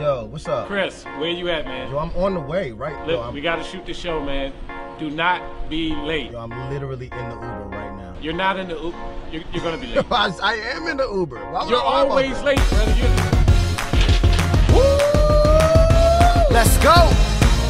Yo, what's up? Chris, where you at, man? Yo, I'm on the way, right? Look, Yo, we gotta shoot the show, man. Do not be late. Yo, I'm literally in the Uber right now. You're not in the Uber. You're gonna be late. I am in the Uber. Why You're always late, brother. Let's go.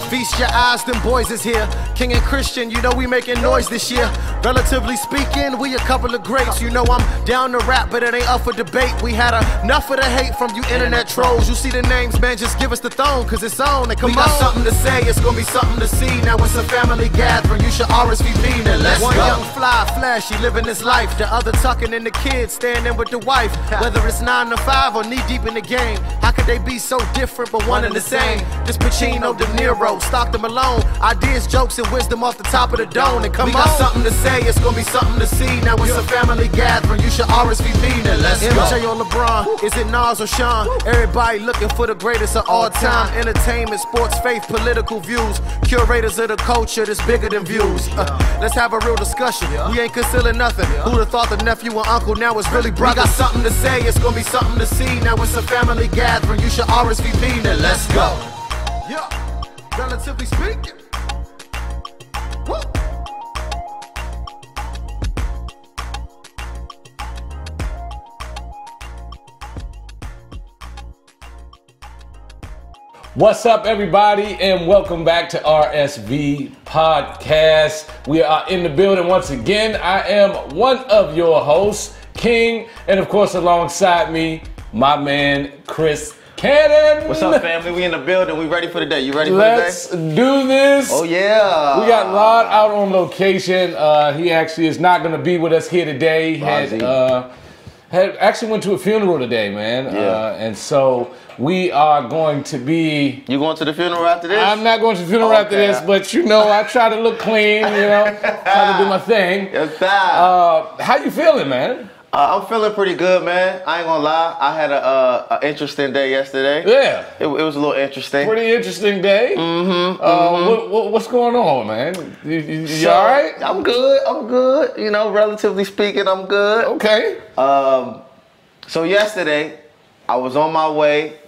Feast your eyes, them boys is here. King and Christian, you know we making noise this year. Relatively speaking, we a couple of greats. You know I'm down to rap, but it ain't up for debate. We had enough of the hate from you internet trolls. You see the names, man, just give us the throne, cause it's on. And we got something to say, it's gonna be something to see. Now it's a family gathering, you should RSVP. Now let's go. One young fly, flashy, living his life. The other tucking in the kids, standing with the wife. Whether it's 9 to 5 or knee deep in the game, how could they be so different but one and the same? This Pacino, De Niro, Stockton Malone. Ideas, jokes, and wisdom off the top of the dome. And come on, we got something to say, it's gonna be something to see. Now it's a family gathering, you should RSVP. Now let's go. MJ or LeBron, is it Nas or Sean? Everybody looking for the greatest of all time. Entertainment, sports, faith, political views. Curators of the culture that's bigger than views. Let's have a real discussion. We ain't concealing nothing. Who'd have thought the nephew and uncle now is really brothers? We got something to say, it's gonna be something to see. Now it's a family gathering, you should RSVP. Now let's go. Yeah. Relatively speaking. Woo. What's up, everybody, and welcome back to RSV Podcast. We are in the building once again. I am one of your hosts, King, and of course, alongside me, my man, Chris Cannon. What's up, family? We in the building. We ready for the day. You ready for Let's the day? do this. Oh, yeah. We got Rod out on location. He actually is not going to be with us here today. Had actually went to a funeral today, man. Yeah. And so we are going to be... You going to the funeral after this? I'm not going to the funeral after this, but you know, I try to look clean, you know, try to do my thing. Yes, how you feeling, man? I'm feeling pretty good, man. I ain't gonna lie. I had a interesting day yesterday. Yeah. It was a little interesting. Pretty interesting day. What's going on, man? You all right? I'm good. You know, relatively speaking, I'm good. Okay. So yesterday, I was on my way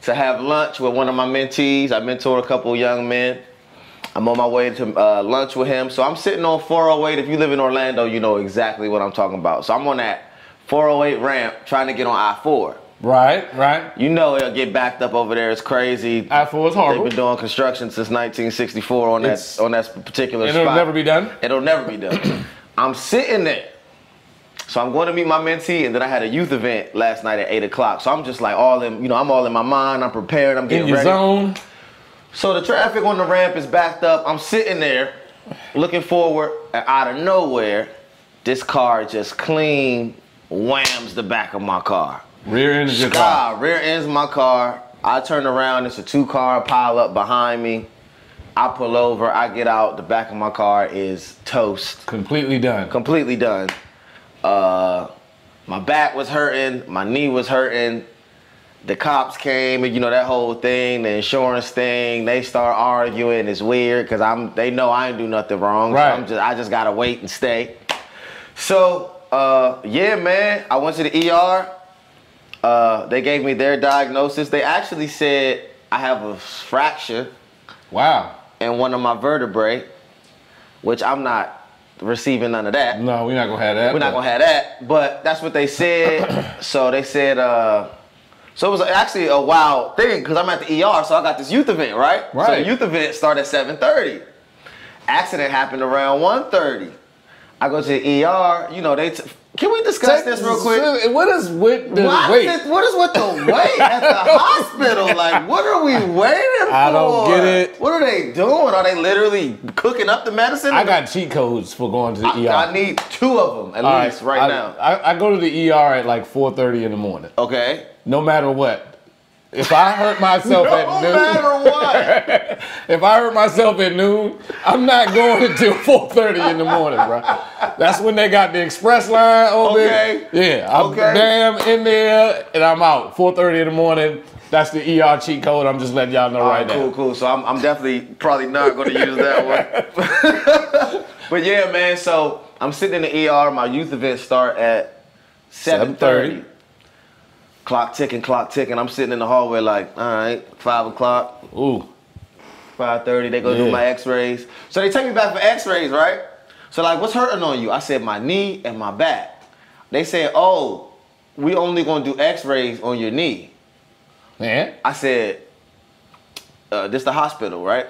to have lunch with one of my mentees. I mentor a couple of young men. I'm on my way to lunch with him. So I'm sitting on 408. If you live in Orlando, you know exactly what I'm talking about. So I'm on that 408 ramp trying to get on I-4. Right. You know it'll get backed up over there. It's crazy. I-4 is horrible. They've been doing construction since 1964 on that particular spot. It'll never be done? It'll never be done. I'm sitting there. So I'm going to meet my mentee, and then I had a youth event last night at 8 o'clock. So I'm just like I'm all in my mind. I'm prepared. I'm getting ready. In your zone. So the traffic on the ramp is backed up. I'm sitting there looking forward, and out of nowhere, this car just clean whams the back of my car. Rear ends your car. Rear ends my car. I turn around, it's a 2-car pile up behind me. I pull over, I get out, the back of my car is toast. Completely done. Completely done. My back was hurting, my knee was hurting. The cops came, and you know that whole thing, the insurance thing. They start arguing. It's weird because they know I ain't do nothing wrong. Right. So I just gotta wait and stay. So yeah, man, I went to the ER. They gave me their diagnosis. They actually said I have a fracture. Wow. In one of my vertebrae, which I'm not receiving none of that. No, we're not gonna have that. We're not gonna have that. But that's what they said. So they said. So it was actually a wild thing because I'm at the ER, so I got this youth event, right? Right. So the youth event started at 7:30. Accident happened around 1:30. I go to the ER, you know, can we discuss this real quick? What is with the wait? What is with the wait at the hospital? Like, what are we waiting for? I don't get it. What are they doing? Are they literally cooking up the medicine? I got cheat codes for going to the ER. I need 2 of them at least right now. I go to the ER at like 4:30 in the morning. Okay. No matter what. If I hurt myself at noon. No matter what. If I hurt myself at noon, I'm not going until 4:30 in the morning, bro. That's when they got the express line open. Okay. Yeah, I'm damn in there and I'm out. 4:30 in the morning. That's the ER cheat code. I'm just letting y'all know right now. Cool. So I'm definitely probably not going to use that one. But yeah, man. So I'm sitting in the ER. My youth event start at 7:30. Clock ticking. I'm sitting in the hallway like, all right, 5 o'clock. Ooh. 5:30, they go do my x-rays. So they take me back for x-rays, right? So like, what's hurting on you? I said, my knee and my back. They said, oh, we only gonna do x-rays on your knee. Man. I said, this the hospital, right?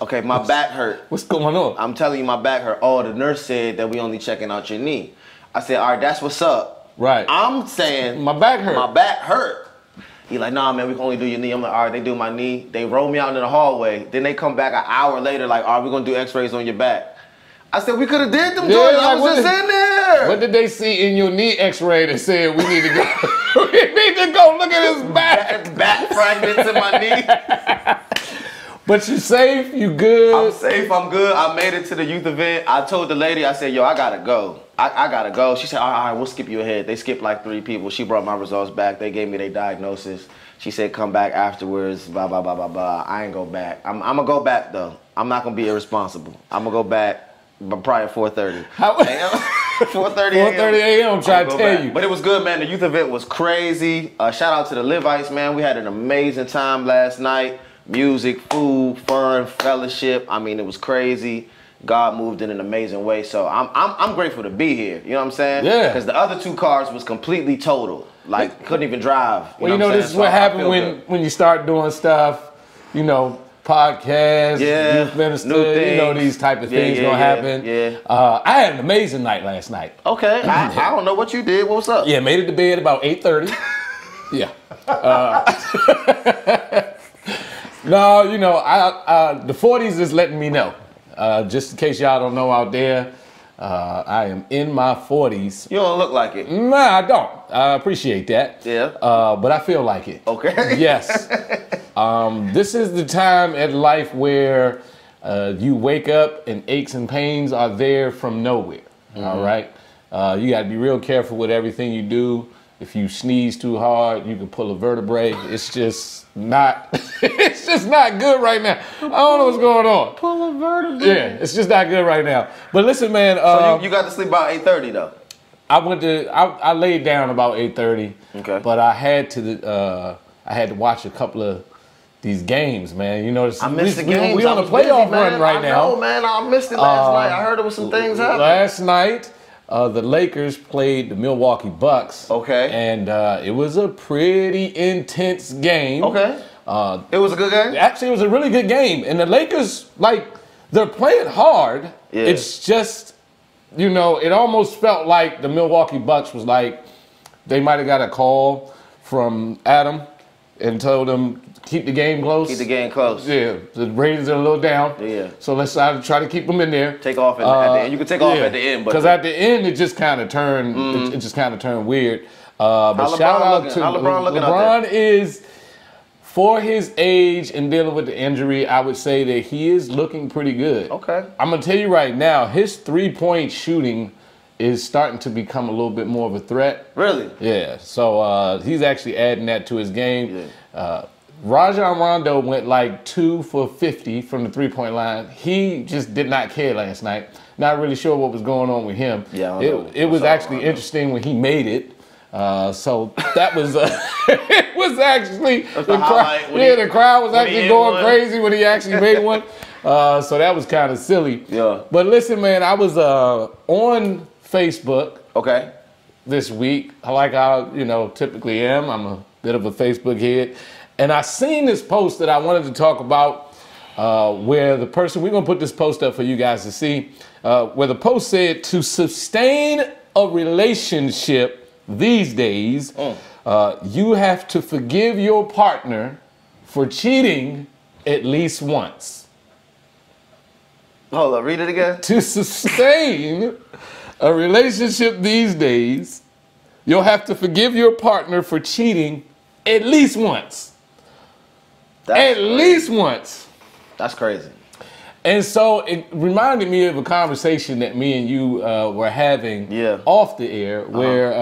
Okay, my back hurt. What's going on? I'm telling you, my back hurt. Oh, the nurse said that we only checking out your knee. I said, all right, that's what's up. Right. I'm saying, my back hurt. My back hurt. He like, nah, man, we can only do your knee. I'm like, all right, they do my knee. They roll me out into the hallway. Then they come back an hour later like, all right, we're going to do x-rays on your back. I said, we could have did them joints. I was just in there. What did they see in your knee x-ray that said we need to go? We need to go look at his back. Back fragments in my knee. But you safe? You good? I'm safe. I'm good. I made it to the youth event. I told the lady, I said, yo, I got to go. I got to go. She said, all right, we'll skip you ahead. They skipped like 3 people. She brought my results back. They gave me their diagnosis. She said, come back afterwards, blah, blah, blah, blah, blah. I ain't go back. I'm going to go back, though. I'm not going to be irresponsible. I'm going to go back, but probably at 4:30 a.m. 4:30 a.m. I'm trying to tell you. But it was good, man. The youth event was crazy. Shout out to the Livites, man. We had an amazing time last night. Music, food, fun, fellowship. I mean, it was crazy. God moved in an amazing way. So I'm grateful to be here. You know what I'm saying? Yeah. Because the other 2 cars was completely total. Like, couldn't even drive. Well, you know, this is what happened when you start doing stuff, you know, podcasts, youth minister, you know, these type of things gonna happen. Yeah. I had an amazing night last night. Okay. I don't know what you did. What's up? Yeah, made it to bed about 8:30. Yeah. No, you know, the 40s is letting me know. Just in case y'all don't know out there, I am in my 40s. You don't look like it. Nah, I don't. I appreciate that. Yeah. But I feel like it. Okay. Yes. This is the time in life where you wake up and aches and pains are there from nowhere. All right. You got to be real careful with everything you do. If you sneeze too hard, you can pull a vertebrae. It's just not, it's just not good right now. I don't know what's going on. Pull a vertebrae. Yeah, it's just not good right now. But listen, man. So you got to sleep about 8:30 though. I laid down about 8:30. Okay. But I had to watch a couple of these games, man. You know, I missed the games. We on a playoff run right now. I know, man. I missed it last night. I heard there was some things happening. Last night, the Lakers played the Milwaukee Bucks. Okay. And it was a pretty intense game. Okay. It was a good game? Actually, it was a really good game. And the Lakers, like, they're playing hard. Yeah. It's just, you know, it almost felt like the Milwaukee Bucks was like, they might have got a call from Adam and told them, keep the game close. Keep the game close. Yeah, the ratings are a little down. Yeah. So let's try to keep them in there. Take off at the end. You can take off at the end, but because at the end it just kind of turned. It just kind of turned weird. But shout out to LeBron is, for his age and dealing with the injury, I would say that he is looking pretty good. Okay. I'm gonna tell you right now, his 3-point shooting is starting to become a little bit more of a threat. Really? Yeah. So he's actually adding that to his game. Yeah. Rajon Rondo went like 2 for 50 from the 3-point line. He just did not care last night. Not really sure what was going on with him. Yeah, it was actually interesting when he made it. So that was it was actually the crowd was actually going crazy when he actually made one. So that was kind of silly. Yeah. But listen, man, I was on Facebook. Okay. This week, like I typically am. I'm a bit of a Facebook head. And I seen this post that I wanted to talk about where the person, we're going to put this post up for you guys to see, where the post said, to sustain a relationship these days, you have to forgive your partner for cheating at least once. Hold up, read it again. To sustain a relationship these days, you'll have to forgive your partner for cheating at least once. At least once. That's crazy. And so it reminded me of a conversation that me and you were having off the air where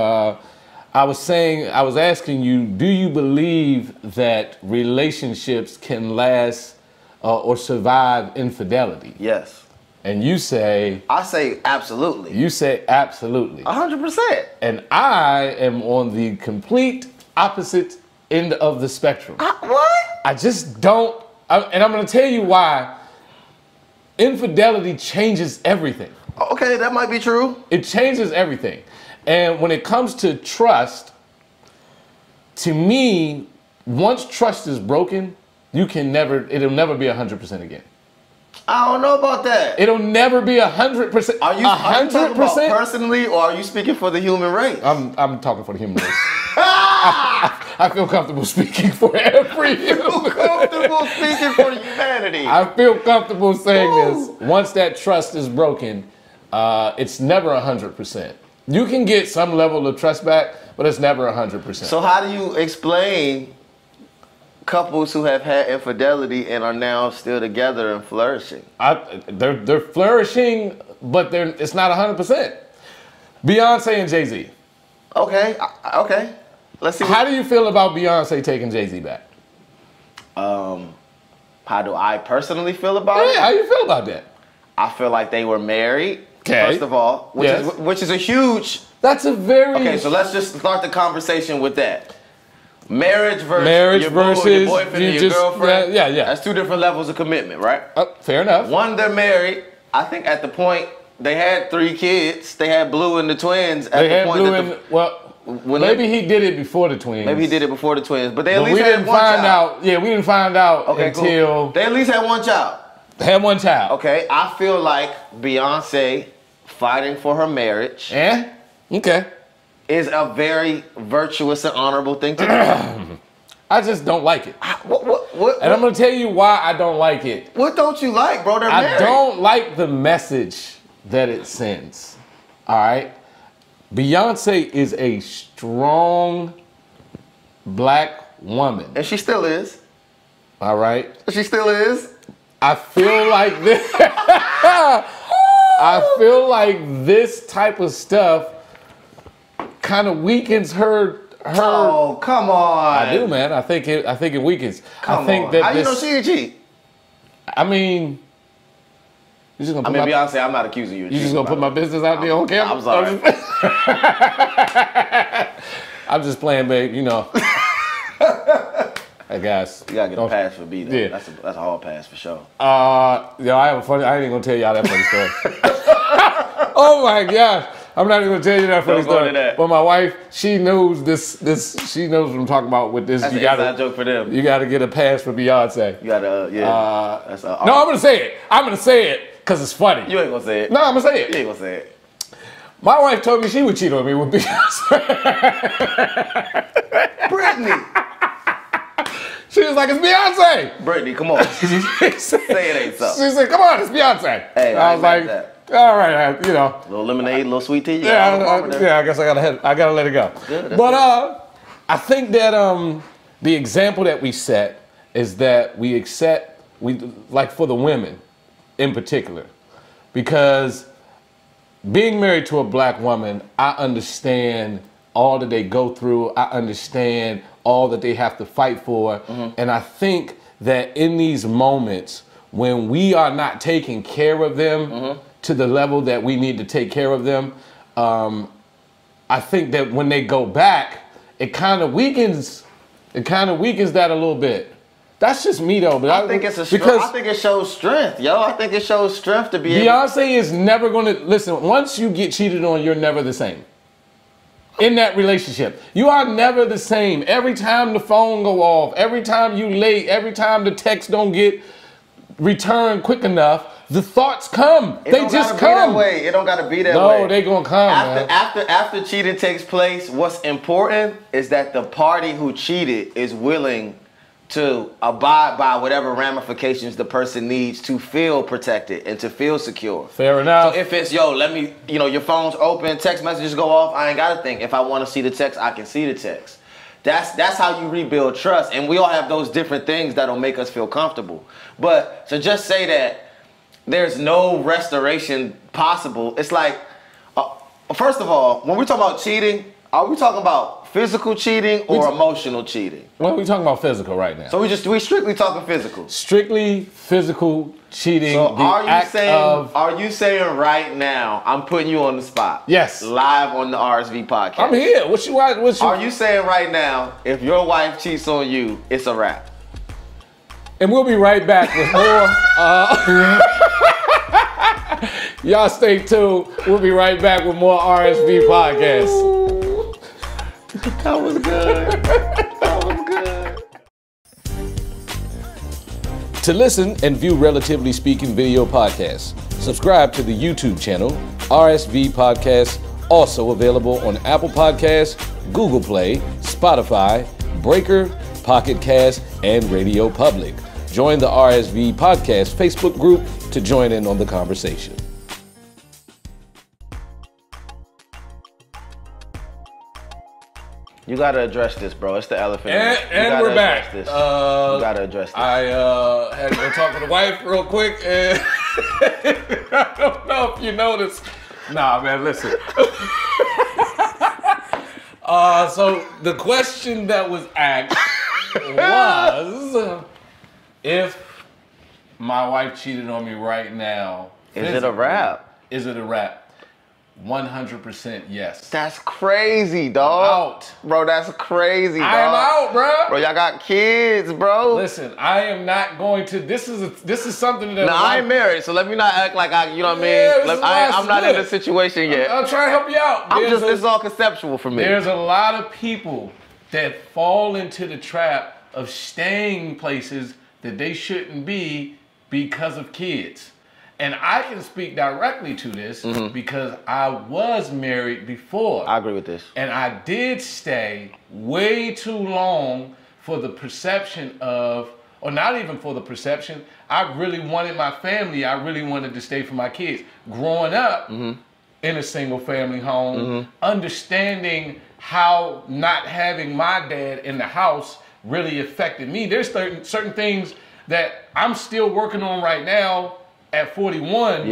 I was asking you, do you believe that relationships can last or survive infidelity? Yes. And you say... I say absolutely. You say absolutely. 100%. And I am on the complete opposite end of the spectrum. What? I just don't, and I'm going to tell you why. Infidelity changes everything. Okay, that might be true. It changes everything. And when it comes to trust, to me, once trust is broken, it'll never be 100% again. I don't know about that. It'll never be 100%. Are you talking about personally, or are you speaking for the human race? I'm talking for the human race. I feel comfortable speaking for every human. Comfortable speaking for humanity. I feel comfortable saying this. Once that trust is broken, it's never 100%. You can get some level of trust back, but it's never 100%. So how do you explain couples who have had infidelity and are now still together and flourishing? They're flourishing, but it's not 100%. Beyonce and Jay-Z. Okay, okay. Let's see. How do you feel about Beyonce taking Jay-Z back? How do I personally feel about it? How do you feel about that? I feel like they were married. Okay. First of all, which is a huge. That's a very. Okay, so let's just start the conversation with that. Marriage versus your boyfriend and your girlfriend. Yeah. That's two different levels of commitment, right? Fair enough. One, they're married. I think at the point they had 3 kids. They had Blue and the twins. Maybe he did it before the twins. Maybe he did it before the twins, but they at least we had didn't one find child. out. Yeah, we didn't find out until cool. They at least had one child. Had one child. Okay, I feel like Beyonce fighting for her marriage. Yeah. Okay. Is a very virtuous and honorable thing to do. I just don't like it. What, and I'm gonna tell you why I don't like it. What don't you like, bro? They're married. I don't like the message that it sends. All right. Beyonce is a strong black woman. And she still is. All right. She still is. I feel like this. I feel like this type of stuff kind of weakens her. Oh, come on. I do, man. I think it weakens. Come on. How you know she ain't cheat? I mean, you just gonna put Beyonce, I'm not accusing you. You just gonna put my business out there on camera? I'm sorry. I'm just playing, babe. You know. Hey guys, you gotta get a pass for B though. Yeah. That's a hard pass for sure. Yo, I ain't even gonna tell y'all that funny story. Oh my gosh. I'm not even gonna tell you that funny story. But my wife, she knows this. She knows what I'm talking about with this. That's an inside joke for them. You gotta get a pass for Beyonce. You gotta, yeah. No, I'm gonna say it. I'm gonna say it because it's funny. You ain't gonna say it. No, I'm gonna say it. You ain't gonna say it. My wife told me she would cheat on me with Beyonce. Brittany. She was like, it's Beyonce. Brittany, come on. Say it ain't so. She said, come on, it's Beyonce. Hey, I was like, all right, you know. A little lemonade, a little sweet tea. I guess I gotta let it go. Good, but I think that the example that we set is that we like for the women in particular, because being married to a black woman, I understand all that they go through. I understand all that they have to fight for. And I think that in these moments when we are not taking care of them to the level that we need to take care of them, I think that when they go back, it kind of weakens that a little bit. That's just me though, but I think I think it shows strength, yo. I think it shows strength to be Beyonce is never gonna listen. Once you get cheated on, you're never the same. In that relationship, you are never the same. Every time the phone go off, every time you late, every time the text don't get returned quick enough, the thoughts come. They just come. It don't gotta be that way. No, they gonna come. After cheating takes place, what's important is that the party who cheated is willing to abide by whatever ramifications the person needs to feel protected and to feel secure. Fair enough. So if it's, your phone's open, text messages go off, I ain't gotta think. If I wanna see the text, I can see the text. That's how you rebuild trust. And we all have those different things that'll make us feel comfortable. But to just say that there's no restoration possible, it's like, first of all, when we talk about cheating, Are we talking about physical cheating or emotional cheating? Well, we're talking about physical right now. So we strictly talking physical. Strictly physical cheating. So the act of, are you saying right now, I'm putting you on the spot? Yes. Live on the RSV podcast. I'm here. What you? Are you saying right now, if your wife cheats on you, it's a wrap? And we'll be right back with more. Y'all stay tuned. We'll be right back with more RSV podcast. That was good. That was good. To listen and view Relatively Speaking video podcasts, subscribe to the YouTube channel, RSV Podcast, also available on Apple Podcasts, Google Play, Spotify, Breaker, Pocket Cast, and Radio Public. Join the RSV Podcast Facebook group to join in on the conversation. You gotta address this, bro. It's the elephant. And we're back. You gotta address this. I had to go talk to the wife real quick, and I don't know if you noticed. Nah, man, listen. So the question that was asked was, if my wife cheated on me right now, is it a wrap? Is it a wrap? 100% yes. That's crazy, dog. Out. Bro, that's crazy, dog. I'm out, bro. Bro, y'all got kids, bro. Listen, I am not going to. This is something that. Now, I ain't married, so let me not act like you know what I mean? I'm not in the situation yet. I'm trying to help you out. It's all conceptual for me. There's a lot of people that fall into the trap of staying places that they shouldn't be because of kids. And I can speak directly to this because I was married before. I agree with this. And I did stay way too long for the perception of, or not even for the perception, I really wanted my family. I really wanted to stay for my kids. Growing up in a single family home, understanding how not having my dad in the house really affected me. There's certain things that I'm still working on right now at 41,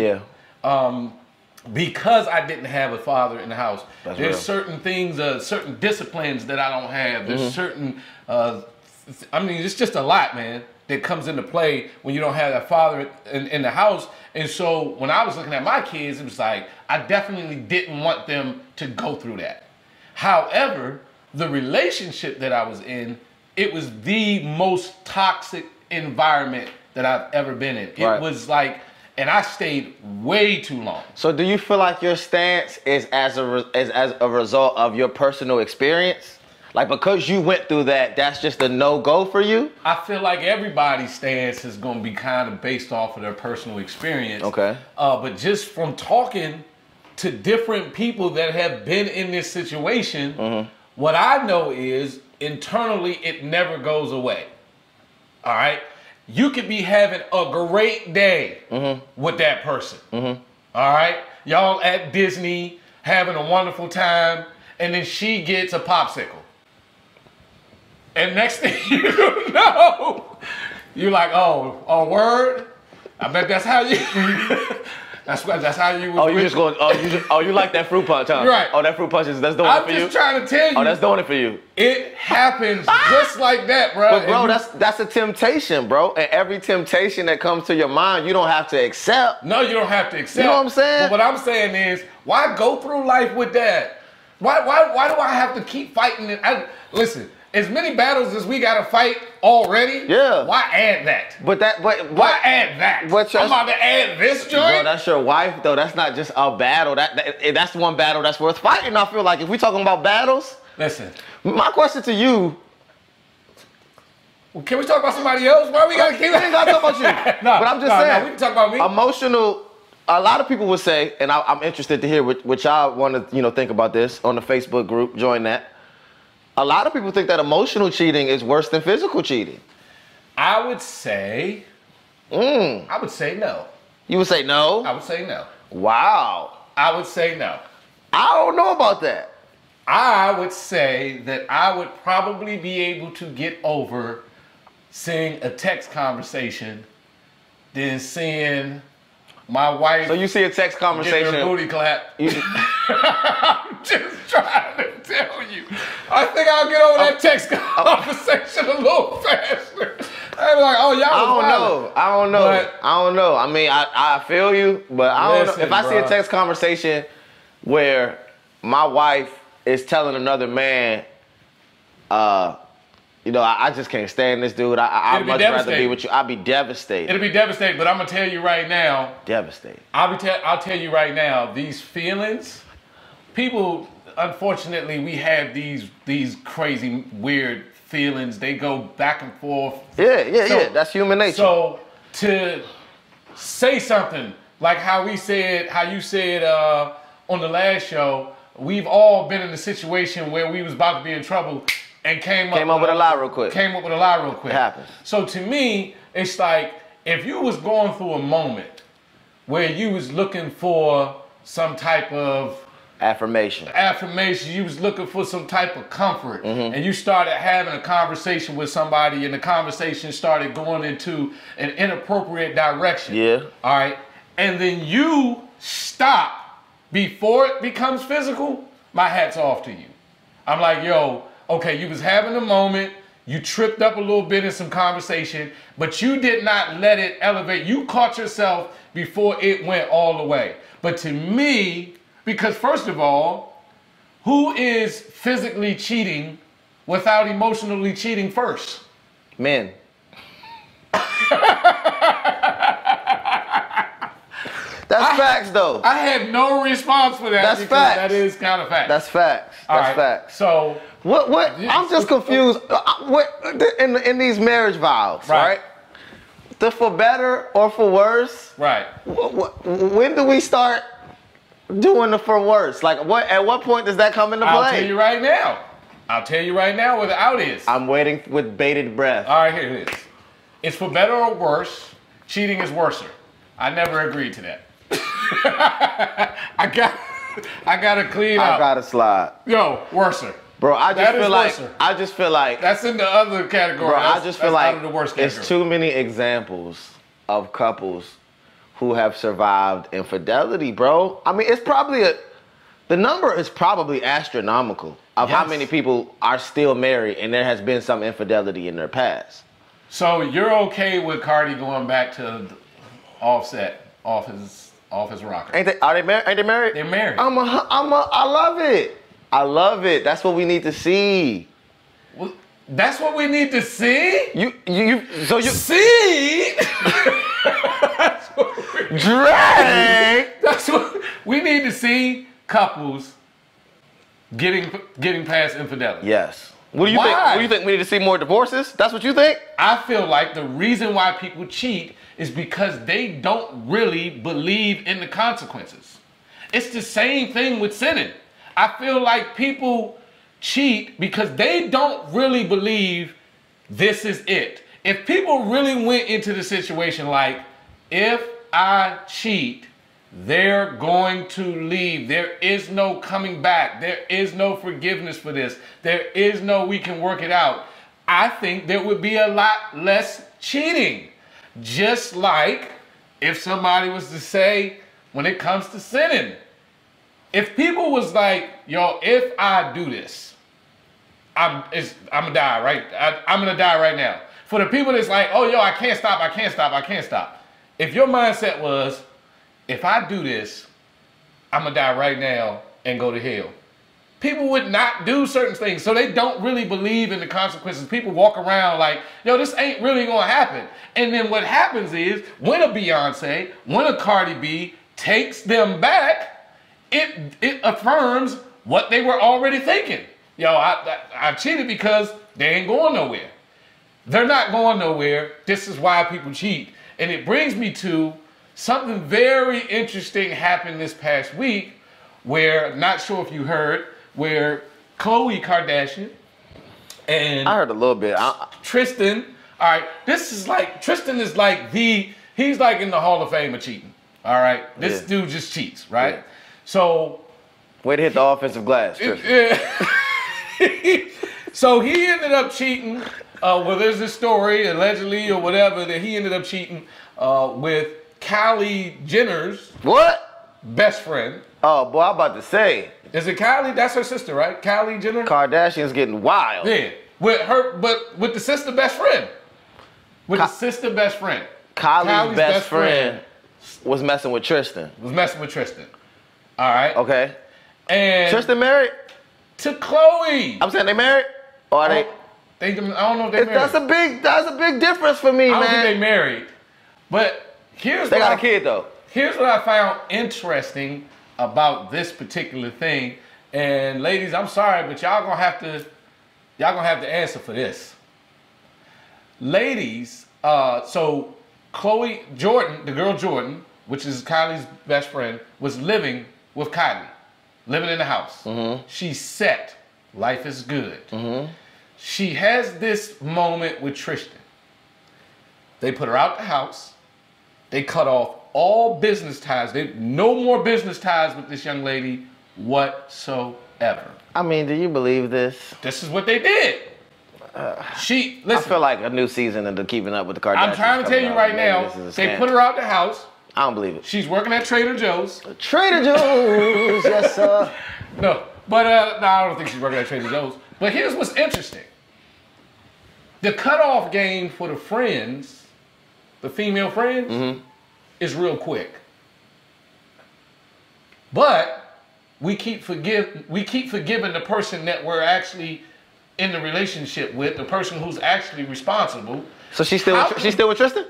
because I didn't have a father in the house. There's real. Certain things, certain disciplines that I don't have. There's certain, I mean, it's just a lot, man, that comes into play when you don't have that father in the house. And so when I was looking at my kids, it was like, I definitely didn't want them to go through that. However, the relationship that I was in, it was the most toxic environment that I've ever been in. It was like, and I stayed way too long. So do you feel like your stance is as a result of your personal experience? Like, because you went through that, that's just a no-go for you? I feel like everybody's stance is going to be kind of based off of their personal experience. Okay. But just from talking to different people that have been in this situation, what I know is internally it never goes away. All right? You could be having a great day with that person. All right? Y'all at Disney having a wonderful time, and then she gets a popsicle. And next thing you know, you're like, oh, word? I bet that's how you... That's how you. You just going. You like that fruit punch, huh? Right. Oh, that fruit punch that's doing it for you. I'm just trying to tell you. Oh, that's doing it for you. It happens just like that, bro. But bro, that's a temptation, bro. And every temptation that comes to your mind, you don't have to accept. No, you don't have to accept. You know what I'm saying? But what I'm saying is, why go through life with that? Why do I have to keep fighting it? Listen. As many battles as we gotta fight already, why add that? Why add that? I'm about to add this joint? Bro, that's your wife, though. That's not just a battle. That's one battle that's worth fighting. I feel like if we talking about battles, listen. My question to you. Well, can we talk about somebody else? Why we gotta keep? We ain't gotta talk about you. But I'm just saying. No, we can talk about me. Emotional. A lot of people would say, and I'm interested to hear what y'all want to think about this on the Facebook group. Join that. A lot of people think that emotional cheating is worse than physical cheating. I would say no. You would say no? I would say no. Wow. I would say no. I don't know about that. I would say that I would probably be able to get over seeing a text conversation than seeing my wife. So you see a text conversation. Getting her booty clap. I'm just trying to tell you. I think I'll get over that text conversation a little faster. I'm like, oh, y'all I don't know. I mean, I feel you, but I don't know. If I see a text conversation where my wife is telling another man, I just can't stand this dude. I'd much rather be with you. I'd be devastated. It'll be devastating, but I'm gonna tell you right now. Devastated. I'll tell you right now. These feelings, people. Unfortunately, we have these crazy, weird feelings. They go back and forth. Yeah. That's human nature. So to say something like how you said on the last show, we've all been in a situation where we was about to be in trouble. And came up with a lie real quick. It happens. So to me, it's like if you was going through a moment where you was looking for some type of affirmation, you was looking for some type of comfort, and you started having a conversation with somebody, and the conversation started going into an inappropriate direction. Yeah. All right. And then you stop before it becomes physical. My hat's off to you. I'm like, yo. Okay, you was having a moment, you tripped up a little bit in some conversation, but you did not let it elevate. You caught yourself before it went all the way. But to me, because first of all, who is physically cheating without emotionally cheating first? Men. That's facts, though. I have no response for that. That's facts. That is kind of facts. That's facts. That's facts. So what? I'm just confused. In these marriage vows, right? The for better or for worse. Right. When do we start doing the for worse? Like at what point does that come into play? I'll tell you right now. I'll tell you right now where the out is. I'm waiting with bated breath. All right, here it is. It's for better or worse. Cheating is worser. I never agreed to that. I gotta clean up. I gotta slide. Yo, worser. Bro, I just feel like that's in the other category. Bro, I just feel like the worst category. It's too many examples of couples who have survived infidelity, bro. I mean, the number is probably astronomical of how many people are still married and there has been some infidelity in their past. So you're okay with Cardi going back to Offset off his rocker? Are they married? Ain't they married? They're married. I love it. I love it. That's what we need to see. Well, that's what we need to see? So you see? Drag. That's what we need to see. Couples getting past infidelity. Yes. What do you think? What do you think? We need to see more divorces? That's what you think? I feel like the reason why people cheat is because they don't really believe in the consequences. It's the same thing with sinning. I feel like people cheat because they don't really believe this is it. If people really went into the situation like, if I cheat, they're going to leave. There is no coming back. There is no forgiveness for this. There is no we can work it out. I think there would be a lot less cheating. Just like if somebody was to say, when it comes to sinning, if people was like, yo, if I do this, I'm gonna die, right? I'm gonna die right now. For the people that's like, oh, yo, I can't stop. If your mindset was, if I do this, I'm gonna die right now and go to hell. People would not do certain things, so they don't really believe in the consequences. People walk around like, yo, this ain't really gonna happen. And then what happens is, when a Beyonce, when a Cardi B takes them back, it affirms what they were already thinking. Yo, I cheated because they ain't going nowhere. They're not going nowhere. This is why people cheat. And it brings me to something very interesting happened this past week where, not sure if you heard, where Khloe Kardashian and I heard a little bit. Tristan, all right, Tristan is like he's like in the Hall of Fame of cheating, all right? This dude just cheats, right? Yeah. So. Way to hit the offensive glass, Tristan. So he ended up cheating. Well, there's this story, allegedly or whatever, that he ended up cheating with Kylie Jenner's best friend. Oh, boy, I'm about to say. Is it Kylie? That's her sister, right? Kylie Jenner? Kardashian's getting wild. Yeah. With her, but with the sister best friend. With the sister best friend. Kylie's best friend was messing with Tristan. Was messing with Tristan. All right. Okay. And Tristan married? To Chloe. I'm saying they married? Or are they? I don't know if they married. That's a big difference for me, I don't man. think they married. But here's They got a kid though. Here's what I found interesting about this particular thing. And ladies, I'm sorry, but y'all gonna have to answer for this. Ladies, so Chloe Jordan, the girl Jordan, which is Kylie's best friend, was living with Kylie, living in the house. Mm-hmm. She's set. Life is good. Mm-hmm. She has this moment with Tristan. They put her out the house. They cut off all business ties. No more business ties with this young lady whatsoever. I mean, do you believe this? This is what they did. Listen. I feel like a new season of the Keeping Up with the Kardashians. I'm trying to tell you right now, they put her out the house. I don't believe it. She's working at Trader Joe's. Trader Joe's, yes sir. No, but no, I don't think she's working at Trader Joe's. But here's what's interesting. The cutoff game for the friends, the female friends, is real quick. But we keep forgiving the person that we're actually in the relationship with, the person who's actually responsible. So she's still with Tristan?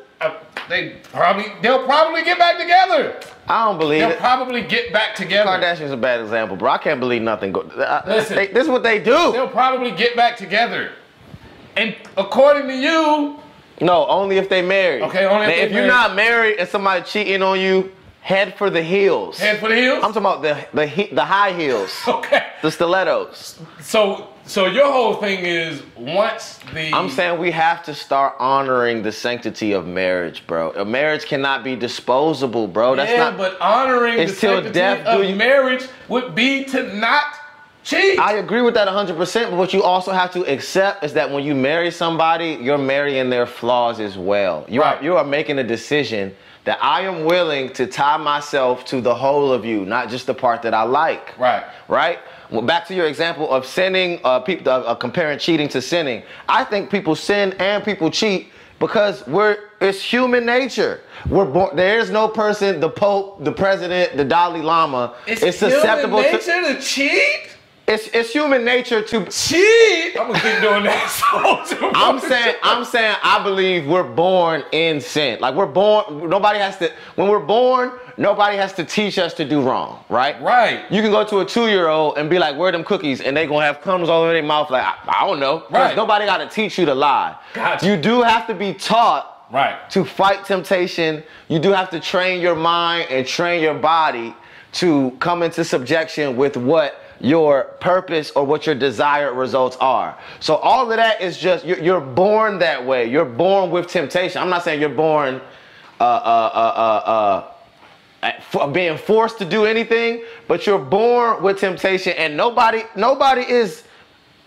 They'll probably get back together. I don't believe it. They'll probably get back together. Kardashian's a bad example, bro. I can't believe nothing. Listen, this is what they do. They'll probably get back together. And according to you... No, only if they married. Okay, only if you're not married and somebody cheating on you, head for the heels. Head for the heels? I'm talking about the high heels. Okay. The stilettos. So your whole thing is once the... I'm saying we have to start honoring the sanctity of marriage, bro. A marriage cannot be disposable, bro. That's not... but honoring the sanctity of marriage would be to not cheat. I agree with that 100%, but what you also have to accept is that when you marry somebody, you're marrying their flaws as well. You are making a decision that I am willing to tie myself to the whole of you, not just the part that I like. Right. Right? Well, back to your example of sinning, comparing cheating to sinning. I think people sin and people cheat because it's human nature. We're born. There is no person, the Pope, the President, the Dalai Lama, is susceptible human nature to cheat. It's human nature to cheat. I'm gonna keep doing that. I'm saying I believe we're born in sin. Like we're born. When we're born, nobody has to teach us to do wrong. Right. Right. You can go to a 2-year-old and be like, "Where are them cookies?" And they gonna have crumbs all over their mouth. Like I don't know. Right. Nobody got to teach you to lie. Gotcha. You do have to be taught. Right. To fight temptation, you do have to train your mind and train your body to come into subjection with what your purpose or what your desired results are. So all of that is just, you're born that way. You're born with temptation. I'm not saying you're born being forced to do anything, but you're born with temptation, and nobody is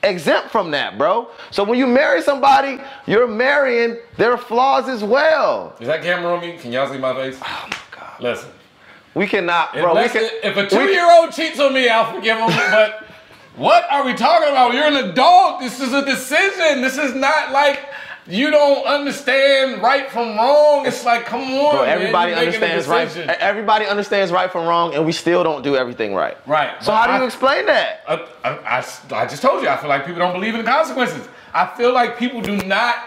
exempt from that, bro. So when you marry somebody, you're marrying their flaws as well. Is that camera on me? Can y'all see my face? Oh my God. Listen. We cannot, bro. If a 2-year-old cheats on me, I'll forgive him. But what are we talking about? You're an adult. This is a decision. This is not like you don't understand right from wrong. It's like, come on, bro, everybody man, understands right. Everybody understands right from wrong, and we still don't do everything right. Right. So how do you explain that? I just told you. I feel like people don't believe in the consequences. I feel like people do not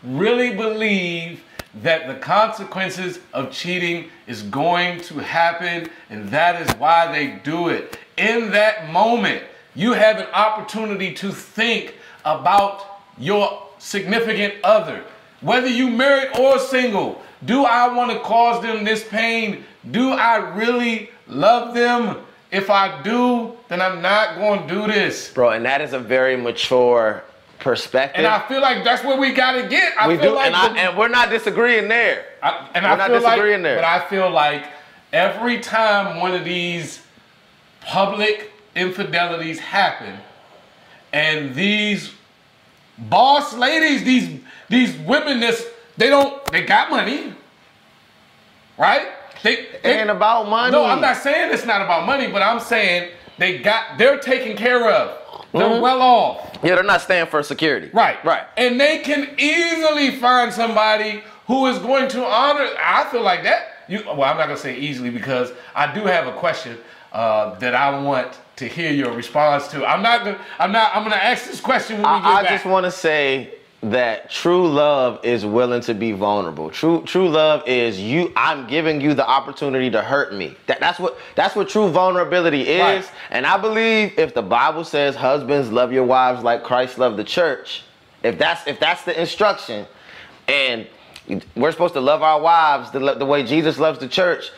really believe that the consequences of cheating is going to happen, and that is why they do it. In that moment, you have an opportunity to think about your significant other. Whether you married or single, do I want to cause them this pain? Do I really love them? If I do, then I'm not going to do this. Bro, and that is a very mature perspective. And I feel like that's where we got to get. And we're not disagreeing there. But I feel like every time one of these public infidelities happen, and these boss ladies, these women, they got money, right? It ain't about money. No, I'm not saying it's not about money, but I'm saying they're taken care of. They're well off. Yeah, they're not staying for security. Right. Right. And they can easily find somebody who is going to honor. I feel like that. Well, I'm not gonna say easily because I do have a question that I want to hear your response to. I'm gonna ask this question when we get back. I just want to say that true love is willing to be vulnerable. True love is I'm giving you the opportunity to hurt me. That's what true vulnerability is. Right. And I believe if the Bible says husbands love your wives like Christ loved the church, if that's the instruction, and we're supposed to love our wives the way Jesus loves the church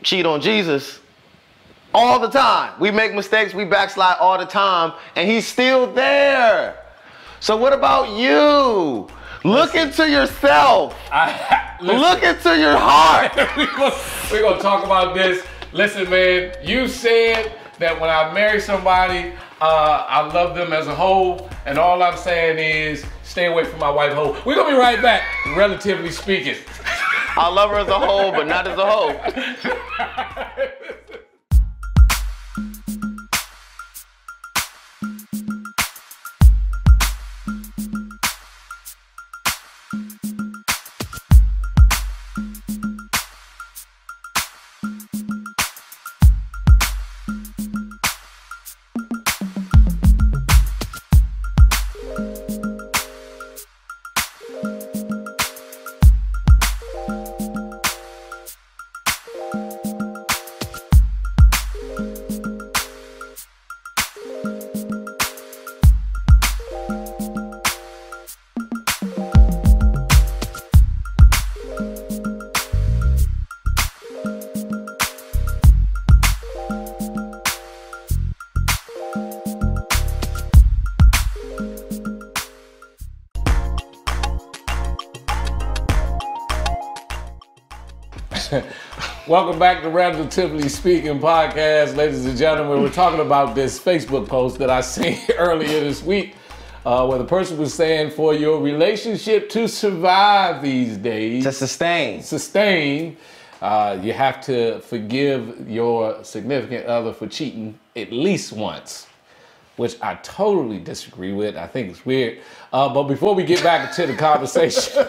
cheat on Jesus all the time. We make mistakes, we backslide all the time, and he's still there. So what about you? Look into yourself. Look into your heart. We're gonna talk about this. Listen, man, you said that when I marry somebody, I love them as a whole, and all I'm saying is stay away from my wife whole. We're gonna be right back, relatively speaking. I love her as a whole, but not as a whole. Welcome back to Relatively Speaking Podcast, ladies and gentlemen. We're talking about this Facebook post that I seen earlier this week where the person was saying for your relationship to survive these days, To sustain, you have to forgive your significant other for cheating at least once, which I totally disagree with. I think it's weird. But before we get back into the conversation,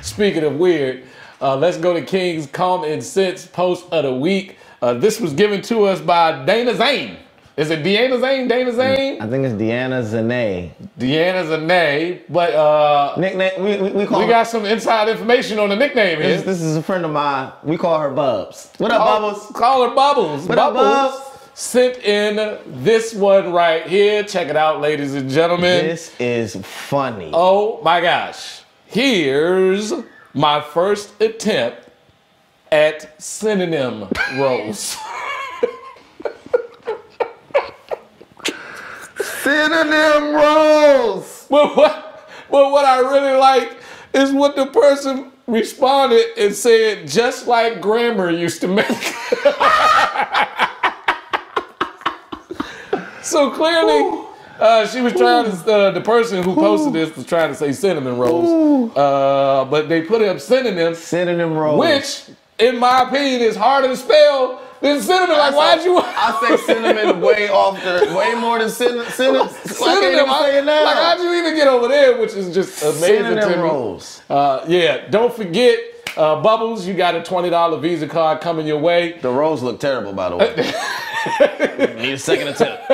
speaking of weird, let's go to King's Common Sense post of the week. This was given to us by Dana Zane. Is it Deanna Zane? Dana Zane? I think it's Deanna Zane. Deanna Zane. But Nickname, we call we her, got some inside information on the nickname here. this is a friend of mine. We call her Bubs. What up, Bubbles? Call her Bubbles. What up, Bubs? Sent in this one right here. Check it out, ladies and gentlemen. This is funny. Oh my gosh. Here's my first attempt at synonym roles. Synonym roles. But what I really like is what the person responded and said, just like grammar used to make. So clearly, she was trying to, the person who posted this was trying to say cinnamon rolls. But they put up synonyms. Synonym roles. Which, in my opinion, is harder to spell than cinnamon. Like, why'd you? I say cinnamon way more than cinnamon. Synonym. Say it now. Like, how'd you even get over there? Which is just amazing to Synonym me. rolls. Yeah, don't forget, Bubbles, you got a $20 Visa card coming your way. The rolls look terrible, by the way. Need a second attempt.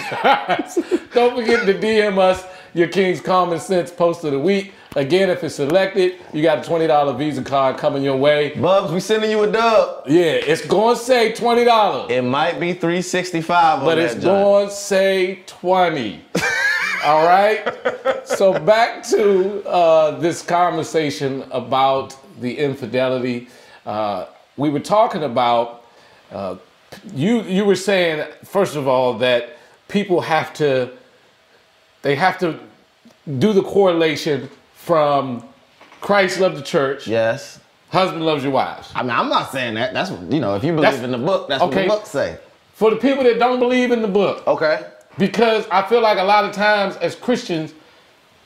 Guys, don't forget to DM us your King's Common Sense post of the week. Again, if it's selected, you got a $20 Visa card coming your way. Bubs, we sending you a dub. Yeah, it's going to say $20. It might be $365 on But that it's joint. going to say 20. All right? So back to this conversation about the infidelity. We were talking about, you were saying, first of all, that people have to do the correlation from Christ loved the church. Yes. Husband loves your wives. I mean, I'm not saying that. That's what, if you believe in the book, that's what the book say. For the people that don't believe in the book. Okay. Because I feel like a lot of times as Christians,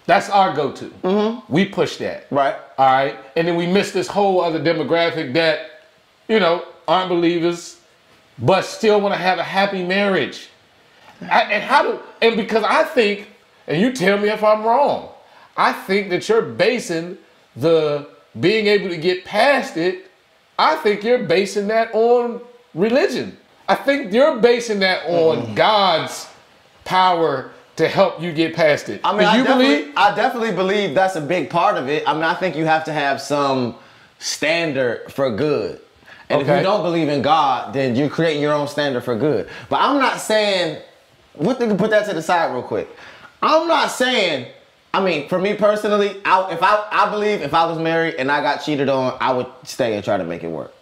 that's our go-to. Mm-hmm. We push that. Right. All right. And then we miss this whole other demographic that, aren't believers, but still want to have a happy marriage? And because I think, and you tell me if I'm wrong, I think that you're basing the being able to get past it, I think you're basing that on religion. I think you're basing that on God's power to help you get past it. I mean, I definitely believe that's a big part of it. I mean, I think you have to have some standard for good. And if you don't believe in God, then you're creating your own standard for good. But I'm not saying, put that to the side real quick. I'm not saying, I mean, for me personally, I believe if I was married and I got cheated on, I would stay and try to make it work.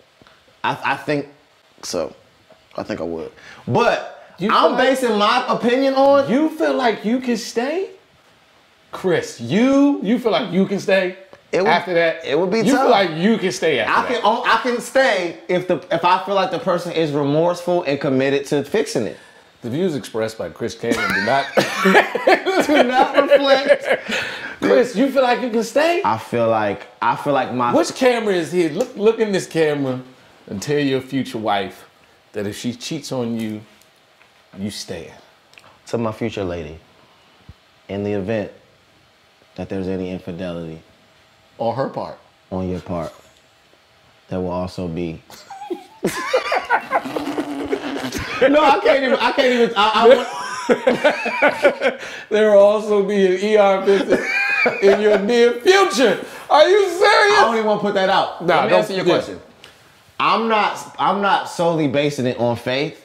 I think so. I think I would. But I'm basing my opinion on. You feel like you can stay? Chris, you feel like you can stay after that? It would be tough. You feel like you can stay after that? I can stay if I feel like the person is remorseful and committed to fixing it. The views expressed by Chris Cannon do not do not reflect. Chris, you feel like you can stay? I feel like my. Which camera is here? Look in this camera and tell your future wife that if she cheats on you, you stay. To my future lady, in the event that there's any infidelity on her part, on your part, there will also be. No, I can't even. There will also be an ER visit in your near future. Are you serious? I don't even want to put that out. Nah, Let me answer your question. I'm not solely basing it on faith.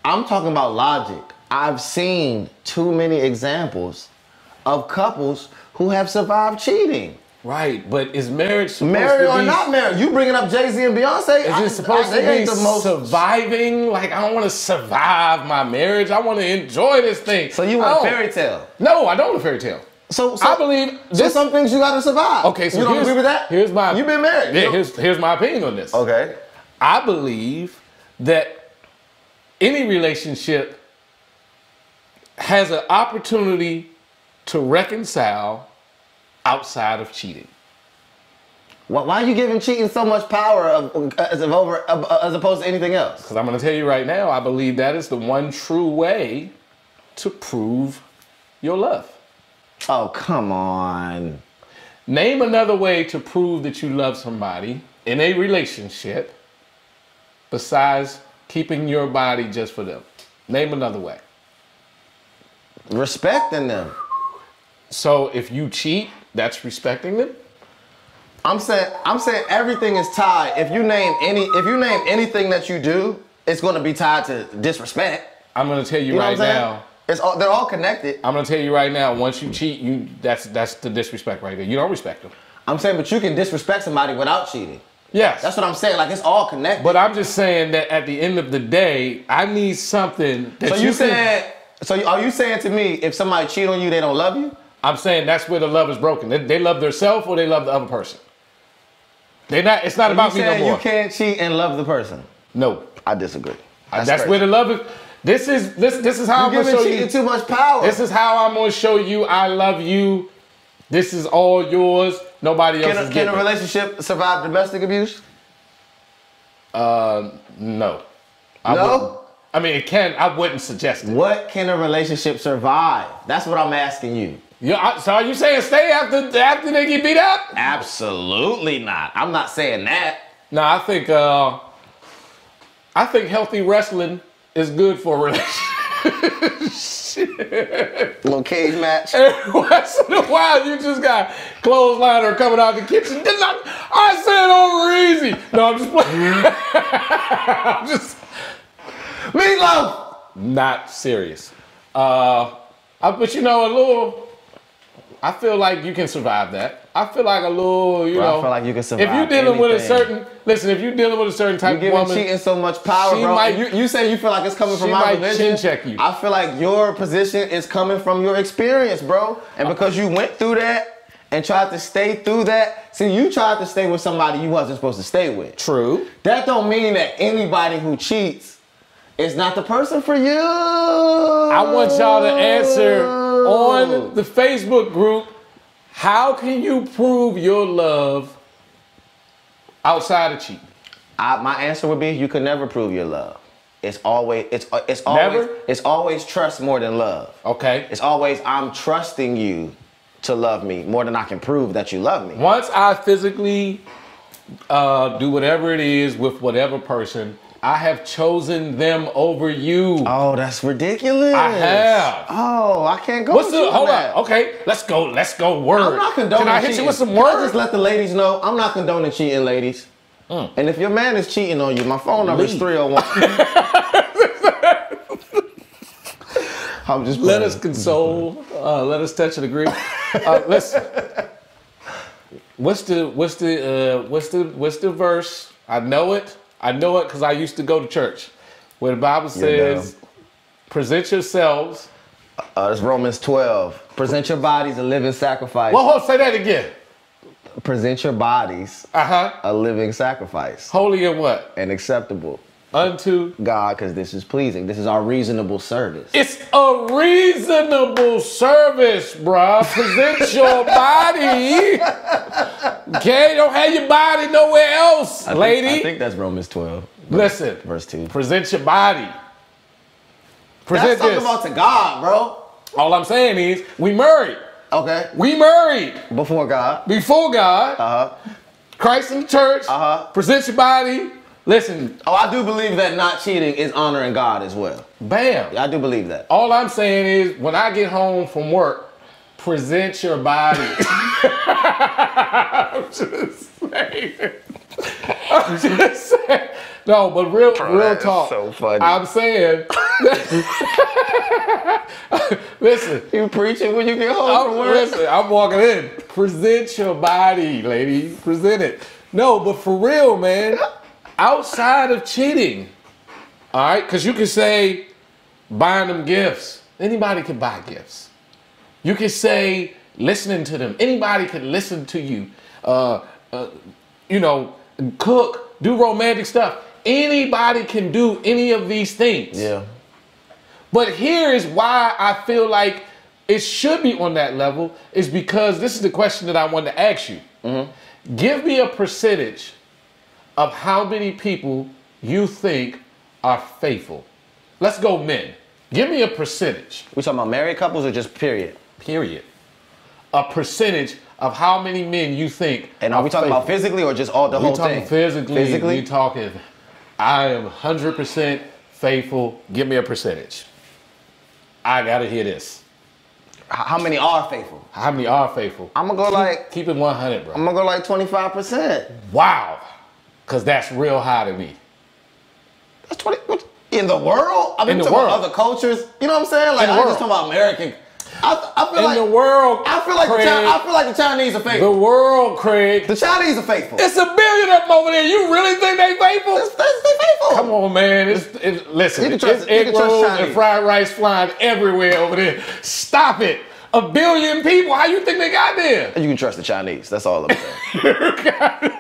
I'm talking about logic. I've seen too many examples of couples who have survived cheating. Right, but is marriage supposed married to or be, not married? You bringing up Jay-Z and Beyonce? Is it supposed to be surviving? Like, I don't want to survive my marriage. I want to enjoy this thing. So you want a fairy tale? No, I don't want a fairy tale. So I believe there's some things you got to survive. Okay, so you don't agree with that? Here's my. You've been married. Yeah, here's my opinion on this. Okay. I believe that any relationship has an opportunity to reconcile outside of cheating. Why are you giving cheating so much power as opposed to anything else? Because I'm going to tell you right now, I believe that is the one true way to prove your love. Oh, come on. Name another way to prove that you love somebody in a relationship besides keeping your body just for them. Name another way. Respecting them. So if you cheat, that's respecting them? I'm saying everything is tied. If you name anything that you do, it's going to be tied to disrespect. I'm going to tell you right now. They're all connected. I'm going to tell you right now, once you cheat, that's the disrespect right there. You don't respect them. I'm saying, but you can disrespect somebody without cheating. Yes. That's what I'm saying. Like, it's all connected. But I'm just saying that at the end of the day, I need something that So are you saying to me, if somebody cheat on you, they don't love you? I'm saying that's where the love is broken. They love themselves or they love the other person. It's not about me no more. You can't cheat and love the person? No. I disagree. That's where the love is. This is how I'm going to show you. You're giving cheating too much power. This is how I'm going to show you I love you. This is all yours. Nobody else is getting it. Can a relationship survive domestic abuse? No. No? I mean, it can. I wouldn't suggest it. What can a relationship survive? That's what I'm asking you. Yeah, so are you saying stay after they get beat up? Absolutely not. I'm not saying that. No, I think healthy wrestling is good for a relationship. Shit. Little cage match. Every once in a while, you just got clothesline or coming out the kitchen. I said over easy. No, I'm just playing. I'm just. Meatloaf. Not serious. But you know, I feel like you can survive that. I feel like I feel like you can survive. If you're dealing with if you're dealing with a certain type of woman, cheating so much power, bro. You say you feel like it's coming from my religion. Chin check you. I feel like your position is coming from your experience, bro. And because you went through that and tried to stay through that, see, you tried to stay with somebody you wasn't supposed to stay with. True. That don't mean that anybody who cheats is not the person for you. I want y'all to answer on the Facebook group. How can you prove your love outside of cheating? My answer would be you could never prove your love. it's always Never? it's always trust more than love. Okay. It's always I'm trusting you to love me more than I can prove that you love me. Once I physically do whatever it is with whatever person, I have chosen them over you. Oh, that's ridiculous. I have. Oh, I can't go. What's with the you on hold that. on? Okay, let's go. Word. I'm not condoning Can I hit cheating. you with some Can I words? just let the ladies know I'm not condoning cheating, ladies. And if your man is cheating on you, my phone number is Leave. 301. I'm just Let playing. us console. Let us touch and agree. Listen. What's the verse? I know it because I used to go to church, where the Bible says, "Present yourselves." It's Romans 12. Present your bodies a living sacrifice. Well, hold, say that again. Present your bodies a living sacrifice Holy and what? and acceptable Unto. God, because this is pleasing. This is our reasonable service. It's a reasonable service, bruh. Present your body. Okay, don't have your body nowhere else, lady. I think that's Romans 12. Listen, Verse 2. present your body. Present That's talking this. about to God, bro. All I'm saying is, we married. Okay. We married Before God. before God. Christ in the church. Present your body. Listen, Oh, I do believe that not cheating is honoring God as well. bam. I do believe that. All I'm saying is, when I get home from work, present your body. I'm just saying. I'm just saying. No, but real that is talk. so funny. I'm saying. Listen. You preaching when you get home from work? Listen, I'm walking in. Present your body, lady. Present it. No, but for real, man. Outside of cheating, all right? Because you can say, buying them gifts. Anybody can buy gifts. You can say, listening to them. Anybody can listen to you. You know, cook, do romantic stuff. Anybody can do any of these things. Yeah. But here is why I feel like it should be on that level, is because this is the question that I wanted to ask you. Give me a percentage of how many people you think are faithful. Let's go men. Give me a percentage. We talking about married couples or just period? Period. A percentage of how many men you think And are we talking about faithful. physically or just all the We whole talking thing? physically. Physically? We talking, I am 100% faithful. Give me a percentage. I gotta hear this. How many are faithful? How many are faithful? I'm gonna go like Keep it 100, bro. I'm gonna go like 25%. Wow. Because that's real high to me. That's 20 in the world. I mean, In the talking about world. other cultures. You know what I'm saying? Like In the I ain't just world. talking about American. I feel In like the world, I feel like Craig, I feel like the Chinese are the faithful. world, Craig. The Chinese are faithful. It's a billion of them over there. You really think they faithful? They faithful. Come on, man. Listen, You can it's trust- you egg can trust rolls Chinese. and fried rice flying everywhere over there. Stop it. A billion people. How you think they got there? You can trust the Chinese. That's all I'm saying.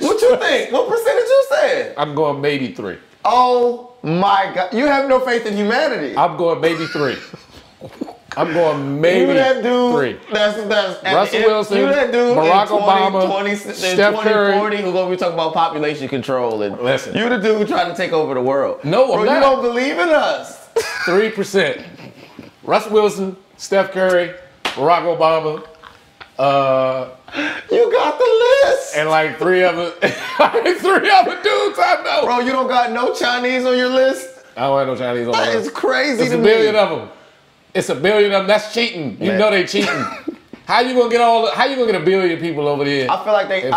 What you think? What percentage you said? I'm going maybe 3. Oh my God! You have no faith in humanity. I'm going maybe 3. I'm going maybe You that dude. 3. That's Russell Wilson, You that dude. Barack in 20, Obama, 20, Steph 2040 Curry. who's gonna be talking about population control and Listen. You the dude trying to take over the world. No, I'm Bro, not. you don't believe in us. 3%. Russell Wilson, Steph Curry, Barack Obama, You got the list. and like 3 other, 3 other dudes I know. Bro, you don't got no Chinese on your list. I don't have no Chinese on my That is list. crazy It's to a me. billion of them. It's a billion of them. That's cheating. You Man. know they cheating. How you gonna get a billion people over there? I feel like they. If-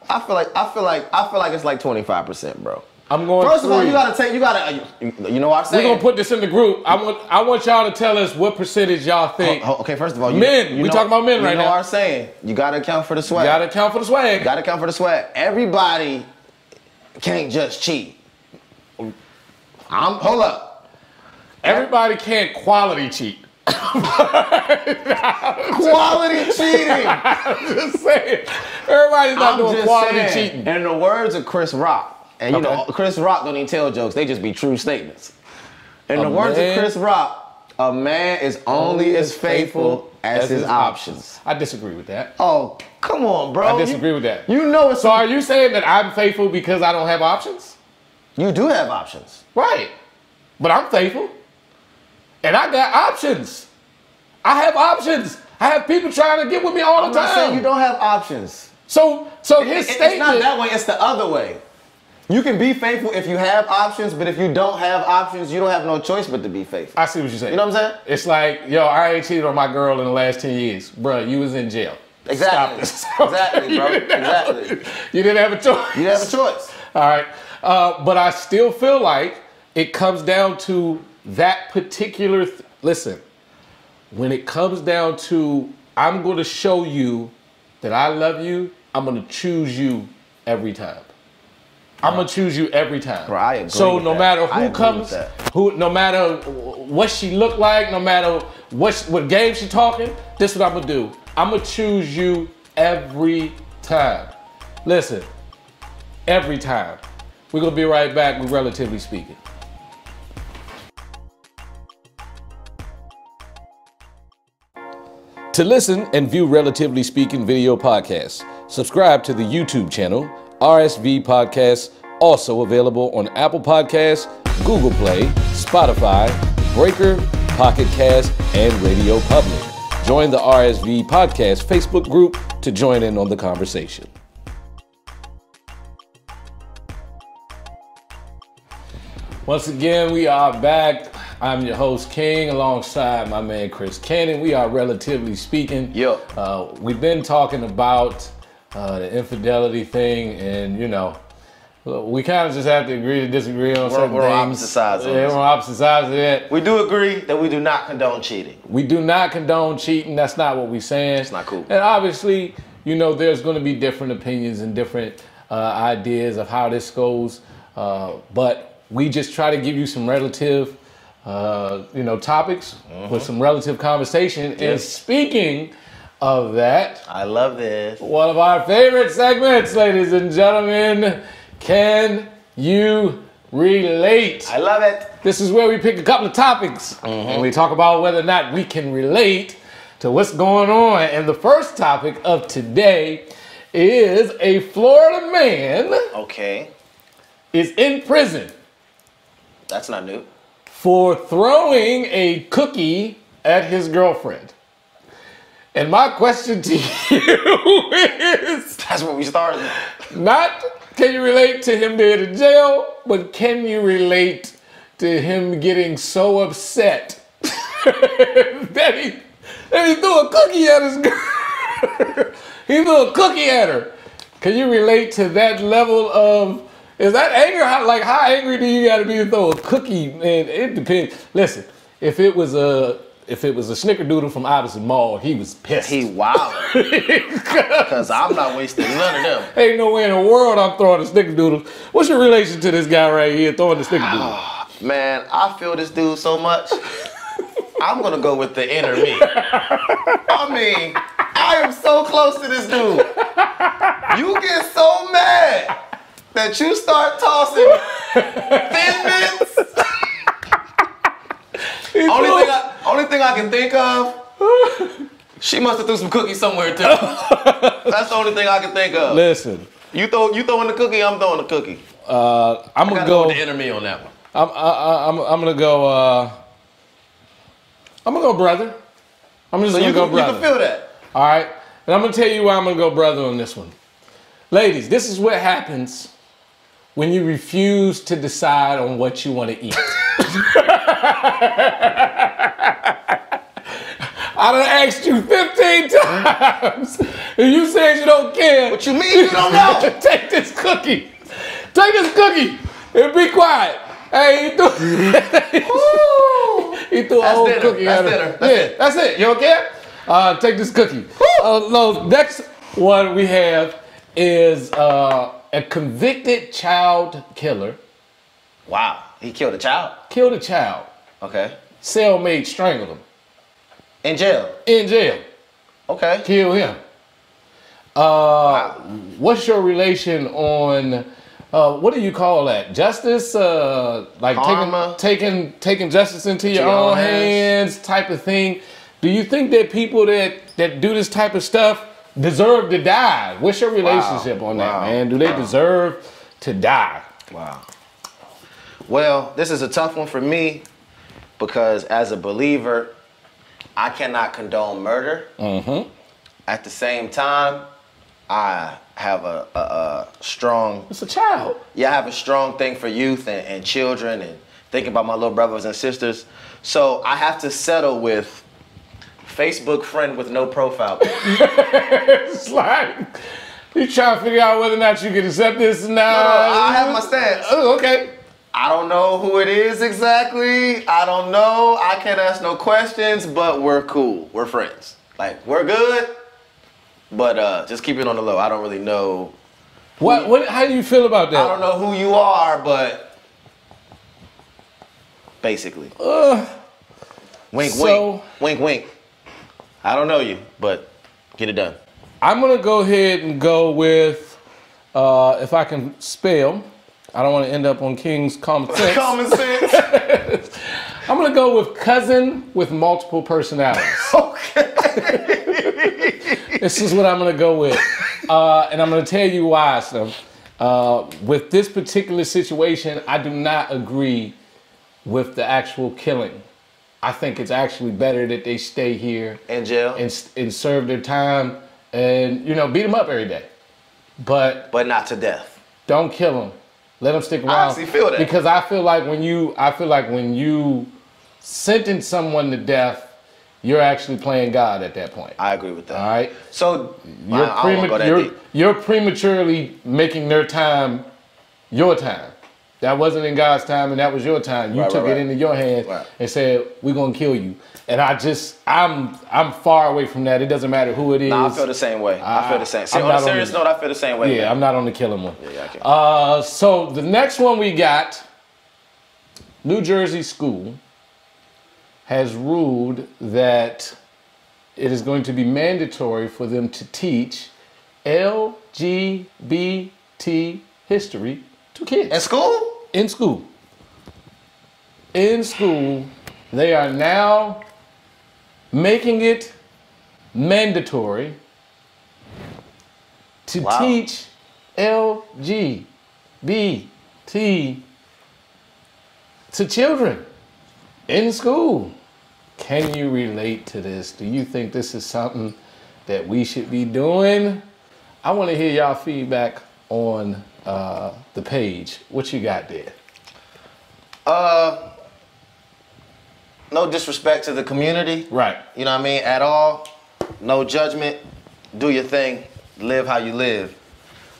I feel like it's like 25%, bro. I'm going. First of all, 3. you gotta. You know what I'm We're saying? gonna put this in the group. I want y'all to tell us what percentage y'all think. Okay, first of all, Men. We talking about men right You know now. what I'm saying? You gotta account for the swag. Gotta account for the swag. Gotta account for the swag. Everybody can't just cheat. Hold up. Everybody can't quality cheat. Quality cheating. I'm just saying. Everybody's not doing quality cheating. In the words of Chris Rock, and you Okay. know Chris Rock don't even tell jokes; they just be true statements. In A the words man- of Chris Rock, a man is only as faithful as his options. I disagree with that. Oh, come on, bro. I disagree with that. You know it's So are you saying that I'm faithful because I don't have options? You do have options. Right. But I'm faithful. And I got options. I have options. I have people trying to get with me all the time. I'm not saying you don't have options. So his statement... It's not that way, it's the other way. You can be faithful if you have options, but if you don't have options, you don't have no choice but to be faithful. I see what you're saying. You know what I'm saying? It's like, yo, I ain't cheated on my girl in the last 10 years. Bruh, you was in jail. Exactly. Stop this. Exactly, bro. Exactly. You didn't have a choice. You didn't have a choice. All right. But I still feel like it comes down to that particular... Listen, when it comes down to, I'm going to show you that I love you, I'm going to choose you every time. I'm gonna choose you every time. Bro, I agree so with no that. matter I who agree comes, with that. no matter what she look like, no matter what game she talking, this is what I'm gonna do. I'm gonna choose you every time. Listen, every time. We're gonna be right back with Relatively Speaking. To listen and view Relatively Speaking video podcasts, subscribe to the YouTube channel, RSV Podcasts, also available on Apple Podcasts, Google Play, Spotify, Breaker, Pocket Cast, and Radio Public. Join the RSV Podcast Facebook group to join in on the conversation. Once again, we are back. I'm your host, King, alongside my man, Chris Cannon. We are Relatively Speaking. Yep. We've been talking about the infidelity thing, and you know, we kind of just have to agree to disagree on certain things. We're on opposite sides. Yeah, we're on opposite sides of that. We do agree that we do not condone cheating. We do not condone cheating. That's not what we're saying. It's not cool. And obviously, you know, there's going to be different opinions and different ideas of how this goes. But we just try to give you some relative, topics with some relative conversation. Yes. And speaking of that, I love this. one of our favorite segments, ladies and gentlemen, Can You Relate? I love it. This is where we pick a couple of topics and we talk about whether or not we can relate to what's going on. And the first topic of today is a Florida man Okay. is in prison That's not new. for throwing a cookie at his girlfriend. And my question to you is, That's where we started. not can you relate to him being in jail, but can you relate to him getting so upset that he threw a cookie at his girl? He threw a cookie at her. Can you relate to that level of, is that anger? How angry do you gotta be to throw a cookie? Man, it depends. Listen, if it was a snickerdoodle from Iverson Mall, he was pissed. He wildin'. Because I'm not wasting none of them. Ain't no way in the world I'm throwing a snickerdoodle. What's your relation to this guy right here throwing the snickerdoodle? Man, I feel this dude so much. I'm going to go with the inner me. I mean, I am so close to this dude. You get so mad that you start tossing Thin Mints. Only thing I can think of, she must have threw some cookies somewhere too. That's the only thing I can think of. Listen, You throwing the cookie, I'm throwing the cookie. I'm gonna Gotta go. with the inner me on that one. I'm gonna go. I'm gonna go brother. I'm just gonna go brother. You can feel that. All right, and I'm gonna tell you why I'm gonna go brother on this one. Ladies, this is what happens when you refuse to decide on what you want to eat. I done asked you 15 times, and you said you don't care. What you mean you don't know? Take this cookie. Take this cookie and be quiet. Hey, he threw a whole dinner. cookie at her. That's dinner. That's it. You don't care? Take this cookie. No, next one we have is a convicted child killer. Wow, he killed a child. Killed a child. Okay. Cellmate strangled him. In jail. In jail. Okay. Kill him. What's your relation on what do you call that? Justice? Like Karma. taking justice into your own hands type of thing. Do you think that people that do this type of stuff deserve to die? What's your relationship on that, man? Do they deserve to die? Wow. Well, this is a tough one for me because as a believer, I cannot condone murder. Mm-hmm. At the same time, I have a strong... It's a child. Yeah, I have a strong thing for youth and children and thinking about my little brothers and sisters. So I have to settle with Facebook friend with no profile. It's like, you trying to figure out whether or not you can accept this or not. No, I have my stance. Oh, okay. I don't know who it is exactly. I don't know. I can't ask no questions, but we're cool. We're friends. Like, we're good, but just keep it on the low. I don't really know. How do you feel about that? I don't know who you are, but basically. Wink, wink. Wink, wink. I don't know you, but get it done. I'm going to go ahead and go with, if I can spell, I don't want to end up on King's Common Sense. Common sense. I'm going to go with cousin with multiple personalities. Okay. This is what I'm going to go with. And I'm going to tell you why. So, with this particular situation, I do not agree with the actual killing. I think it's actually better that they stay here in jail and serve their time and, you know, beat them up every day. But not to death. Don't kill them. Let them stick around. I actually feel that. Because I feel like when you sentence someone to death, you're actually playing God at that point. I agree with that. All right. So you're prematurely making their time your time. That wasn't in God's time, and that was your time. You took it into your hands and said, "We're gonna kill you." And I'm far away from that. It doesn't matter who it is. Nah, I feel the same way. I feel the same. See, on a serious note, I feel the same way. Yeah, man. I'm not on the killing one. Yeah, I can't. So the next one we got, New Jersey school has ruled that it is going to be mandatory for them to teach LGBT history to kids. At school? In school. In school, they are now making it mandatory to teach LGBT to children in school. Can you relate to this? Do you think this is something that we should be doing? I want to hear y'all feedback on the page. What you got there? No disrespect to the community. Right. You know what I mean? At all. No judgment. Do your thing. Live how you live.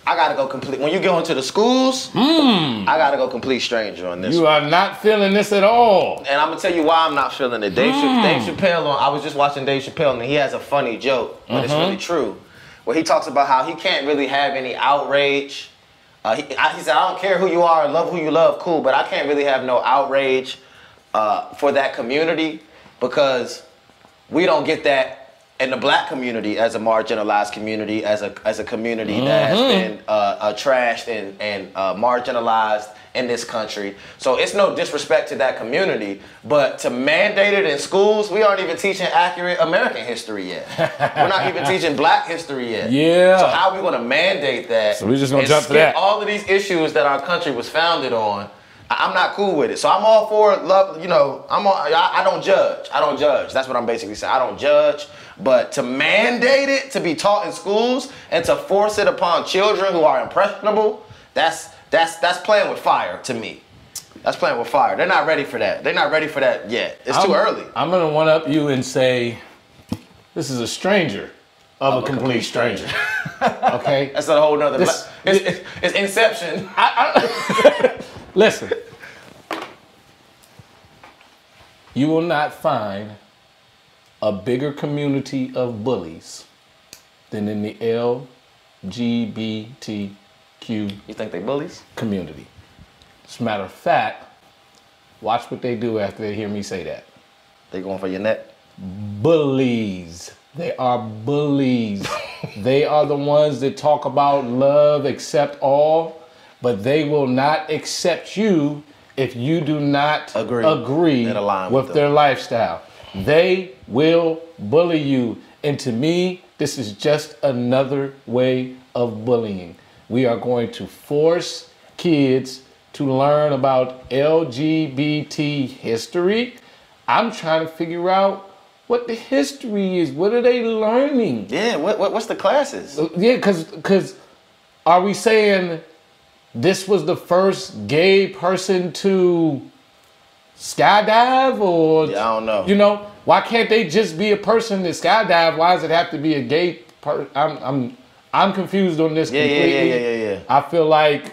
I gotta go complete. When you go into the schools, I gotta go complete stranger on this. You are not feeling this at all. And I'm gonna tell you why I'm not feeling it. Dave Chappelle, I was just watching Dave Chappelle, and he has a funny joke, but it's really true, where he talks about how he can't really have any outrage. He said, I don't care who you are, love who you love, cool, but I can't really have no outrage for that community because we don't get that in the black community as a marginalized community, as a community that has been trashed and marginalized in this country. So it's no disrespect to that community, but to mandate it in schools, we aren't even teaching accurate American history yet. We're not even teaching black history yet. Yeah. So how are we going to mandate that? So we're just going to jump to that. All of these issues that our country was founded on. I'm not cool with it. So I'm all for love, you know, I don't judge. I don't judge. That's what I'm basically saying. I don't judge. But to mandate it to be taught in schools and to force it upon children who are impressionable, that's playing with fire to me. That's playing with fire. They're not ready for that. They're not ready for that yet. It's too early. I'm going to one-up you and say, this is a stranger of a complete stranger. Okay? That's a whole nother... It's Inception. Listen. You will not find a bigger community of bullies than in the LGBTQ You think they bullies? community. As a matter of fact, watch what they do after they hear me say that. They going for your neck? Bullies. They are bullies. They are the ones that talk about love, accept all, but they will not accept you if you do not agree and align with their lifestyle. They will bully you. And to me, this is just another way of bullying. We are going to force kids to learn about LGBT history. I'm trying to figure out what the history is. What are they learning? Yeah, what's the classes? Yeah, because are we saying this was the first gay person to skydive, or Yeah, I don't know. You know, why can't they just be a person that skydive? Why does it have to be a gay person? I'm confused on this completely. Yeah. I feel like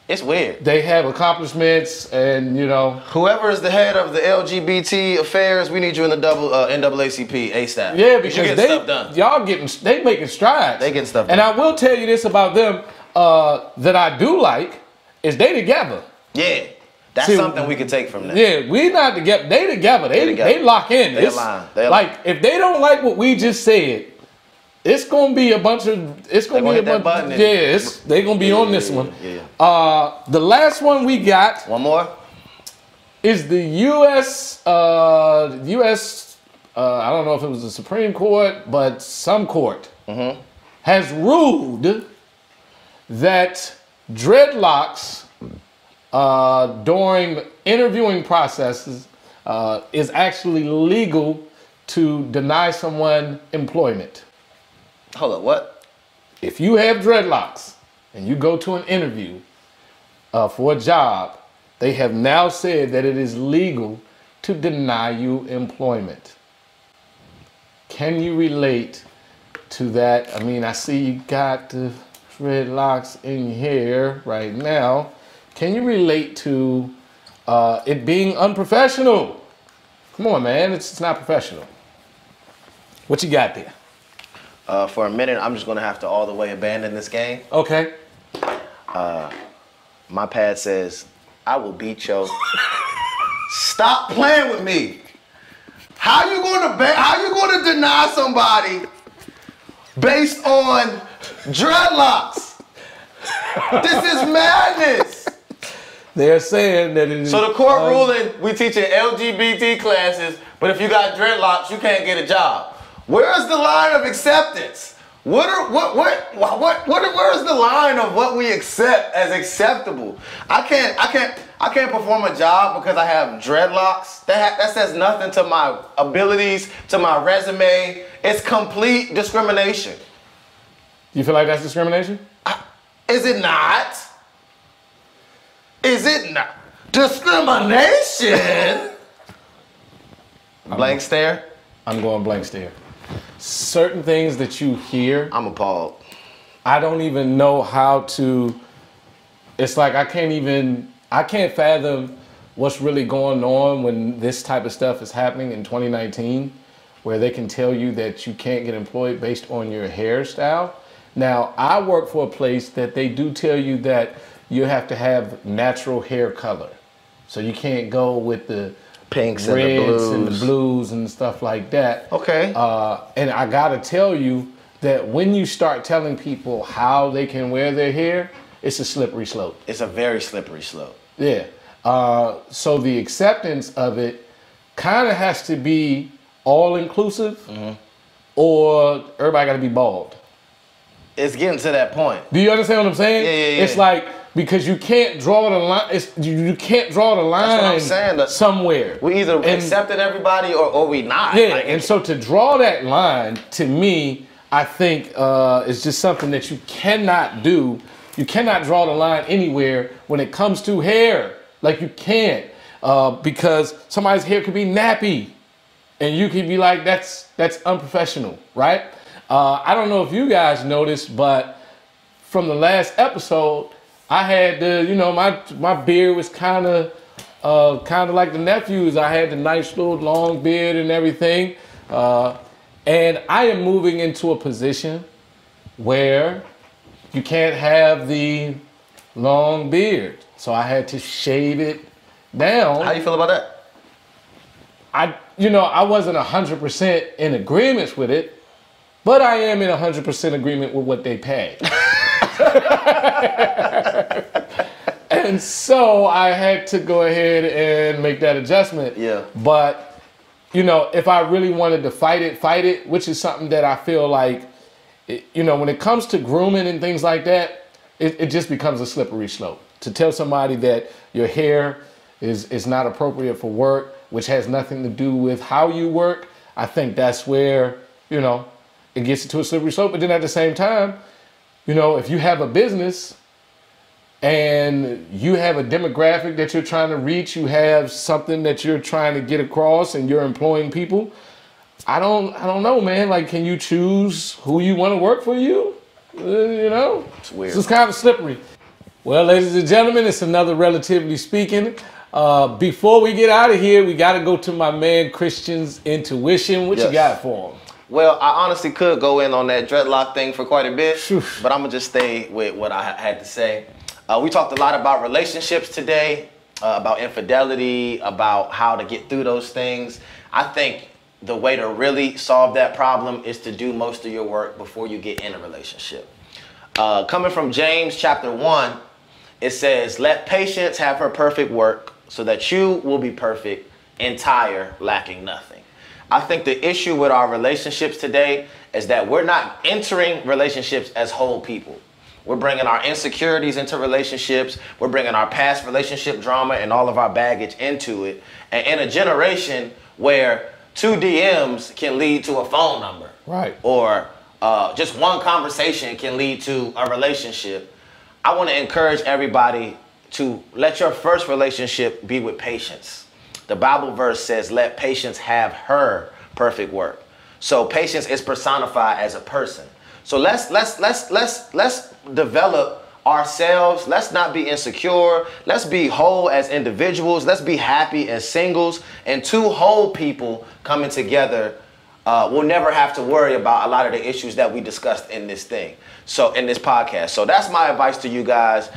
It's weird. they have accomplishments, and you know, Whoever is the head of the LGBT affairs, we need you in the NAACP ASAP. yeah, You because get they stuff done. they making strides. They getting stuff And done. I will tell you this about them that I do like is they together. Yeah, that's See, something we can take from that. Yeah, we not together. They together. They lock in. They It's align. like if they don't like what we just said, it's gonna be a bunch of. It's gonna They be a gonna hit that bunch. button Yeah, and- they gonna be on this one. Yeah. The last one we got One more. is the U.S. I don't know if it was the Supreme Court, but some court has ruled that dreadlocks during interviewing processes is actually legal to deny someone employment. Hold up, what? If you have dreadlocks and you go to an interview for a job, they have now said that it is legal to deny you employment. Can you relate to that? I mean, I see you got the dreadlocks in here right now. Can you relate to it being unprofessional? Come on, man, it's not professional. What you got there? For a minute, I'm just gonna have to all the way abandon this game. Okay. My pad says, I will beat your. Stop playing with me. How you gonna deny somebody based on dreadlocks? This is madness. They're saying that it is. So the court ruling, we teaching LGBT classes, but if you got dreadlocks, you can't get a job. Where is the line of acceptance? Where is the line of what we accept as acceptable? I can't perform a job because I have dreadlocks. That says nothing to my abilities, to my resume. It's complete discrimination. You feel like that's discrimination? Is it not? Is it not? Discrimination? Blank stare? I'm going blank stare. Certain things that you hear, I'm appalled. I don't even know how to. It's like I can't fathom what's really going on when this type of stuff is happening in 2019, where they can tell you that you can't get employed based on your hairstyle. Now, I work for a place that they do tell you that you have to have natural hair color. So you can't go with the Pinks and the reds blues. and the blues and stuff like that. Okay. And I gotta tell you that when you start telling people how they can wear their hair, it's a slippery slope. It's a very slippery slope. Yeah. So the acceptance of it kind of has to be all inclusive, or everybody got to be bald. It's getting to that point. Do you understand what I'm saying? Yeah. It's like, because you can't draw the line. You can't draw the line That's what I'm saying. somewhere. We either accepting everybody or we not. Yeah, Like, and so to draw that line, to me, I think is just something that you cannot do. You cannot draw the line anywhere when it comes to hair. Like, you can't, because somebody's hair could be nappy, and you could be like, that's unprofessional, right? I don't know if you guys noticed, but from the last episode, I had my beard was kind of like the nephews. I had the nice little long beard and everything, and I am moving into a position where you can't have the long beard, so I had to shave it down. how you feel about that? I wasn't 100% in agreement with it, but I am in 100% agreement with what they pay. And so I had to go ahead and make that adjustment. Yeah. But you know, if I really wanted to fight it, which is something that I feel like, you know, when it comes to grooming and things like that, it just becomes a slippery slope. To tell somebody that your hair is not appropriate for work, which has nothing to do with how you work, I think that's where, you know, it gets into a slippery slope. But then at the same time, you know, if you have a business and you have a demographic that you're trying to reach, you have something that you're trying to get across and you're employing people, I don't know, man. Like, can you choose who you want to work for you? You know? It's weird. It's kind of slippery. Well, ladies and gentlemen, it's another Relatively Speaking. Before we get out of here, we got to go to my man Christian's intuition. What you got for him? Well, I honestly could go in on that dreadlock thing for quite a bit, but I'm going to just stay with what I had to say. We talked a lot about relationships today, about infidelity, about how to get through those things. I think the way to really solve that problem is to do most of your work before you get in a relationship. Coming from James chapter 1, it says, "Let patience have her perfect work, so that you will be perfect, entire, lacking nothing." I think the issue with our relationships today is that we're not entering relationships as whole people. We're bringing our insecurities into relationships. We're bringing our past relationship drama and all of our baggage into it. And in a generation where 2 DMs can lead to a phone number, right, or just one conversation can lead to a relationship, I want to encourage everybody to let your first relationship be with patience. The Bible verse says, "Let patience have her perfect work." So patience is personified as a person. So let's develop ourselves. Let's not be insecure. Let's be whole as individuals. Let's be happy as singles. And two whole people coming together will never have to worry about a lot of the issues that we discussed in this thing. So in this podcast. So that's my advice to you guys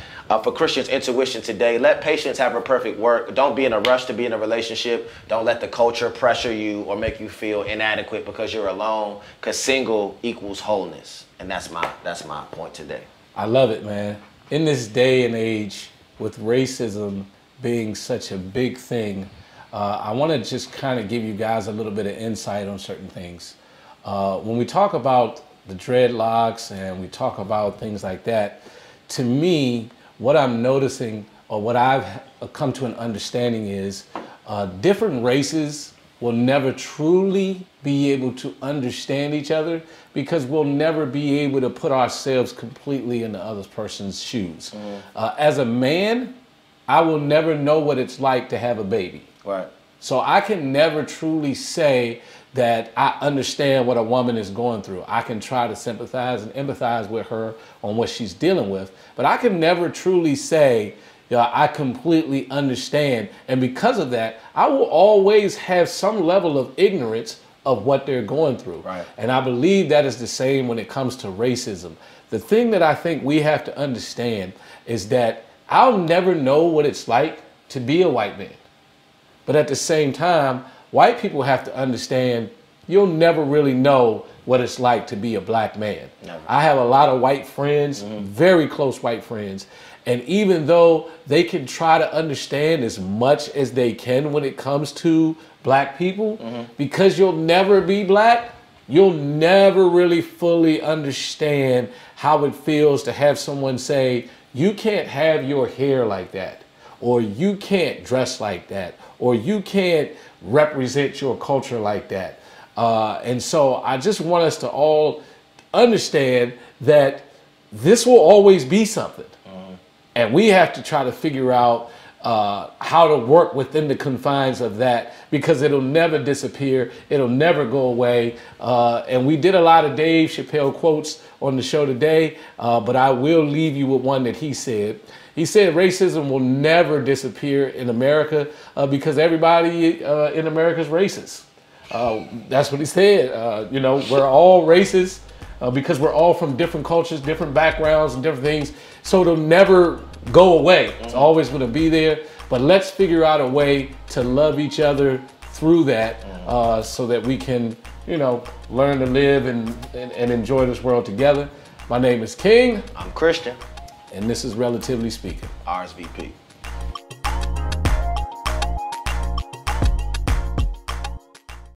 for Christian's intuition today. Let patience have her perfect work. Don't be in a rush to be in a relationship. Don't let the culture pressure you or make you feel inadequate because you're alone, because single equals wholeness. And that's my point today. I love it, man. In this day and age, with racism being such a big thing, I want to just kind of give you guys a little bit of insight on certain things. When we talk about the dreadlocks and we talk about things like that, to me, what I'm noticing, or what I've come to an understanding is, different races will never truly be able to understand each other because we'll never be able to put ourselves completely in the other person's shoes. As a man, I will never know what it's like to have a baby. Right. So I can never truly say that I understand what a woman is going through. I can try to sympathize and empathize with her on what she's dealing with, but I can never truly say, I completely understand. And because of that, I will always have some level of ignorance of what they're going through. Right. And I believe that is the same when it comes to racism. The thing that I think we have to understand is that I'll never know what it's like to be a white man. But at the same time, white people have to understand you'll never really know what it's like to be a black man. Never. I have a lot of white friends, very close white friends. And even though they can try to understand as much as they can when it comes to black people, because you'll never be black, you'll never really fully understand how it feels to have someone say, you can't have your hair like that, or you can't dress like that, or you can't represent your culture like that. And so I just want us to all understand that this will always be something. And we have to try to figure out how to work within the confines of that, because it'll never disappear. It'll never go away. And we did a lot of Dave Chappelle quotes on the show today, but I will leave you with one that he said. He said racism will never disappear in America because everybody in America is racist. That's what he said. You know, we're all racist because we're all from different cultures, different backgrounds, and different things. So it'll never go away. It's always going to be there. But let's figure out a way to love each other through that so that we can, you know, learn to live and enjoy this world together. My name is King. I'm Christian. And this is Relatively Speaking. RSVP.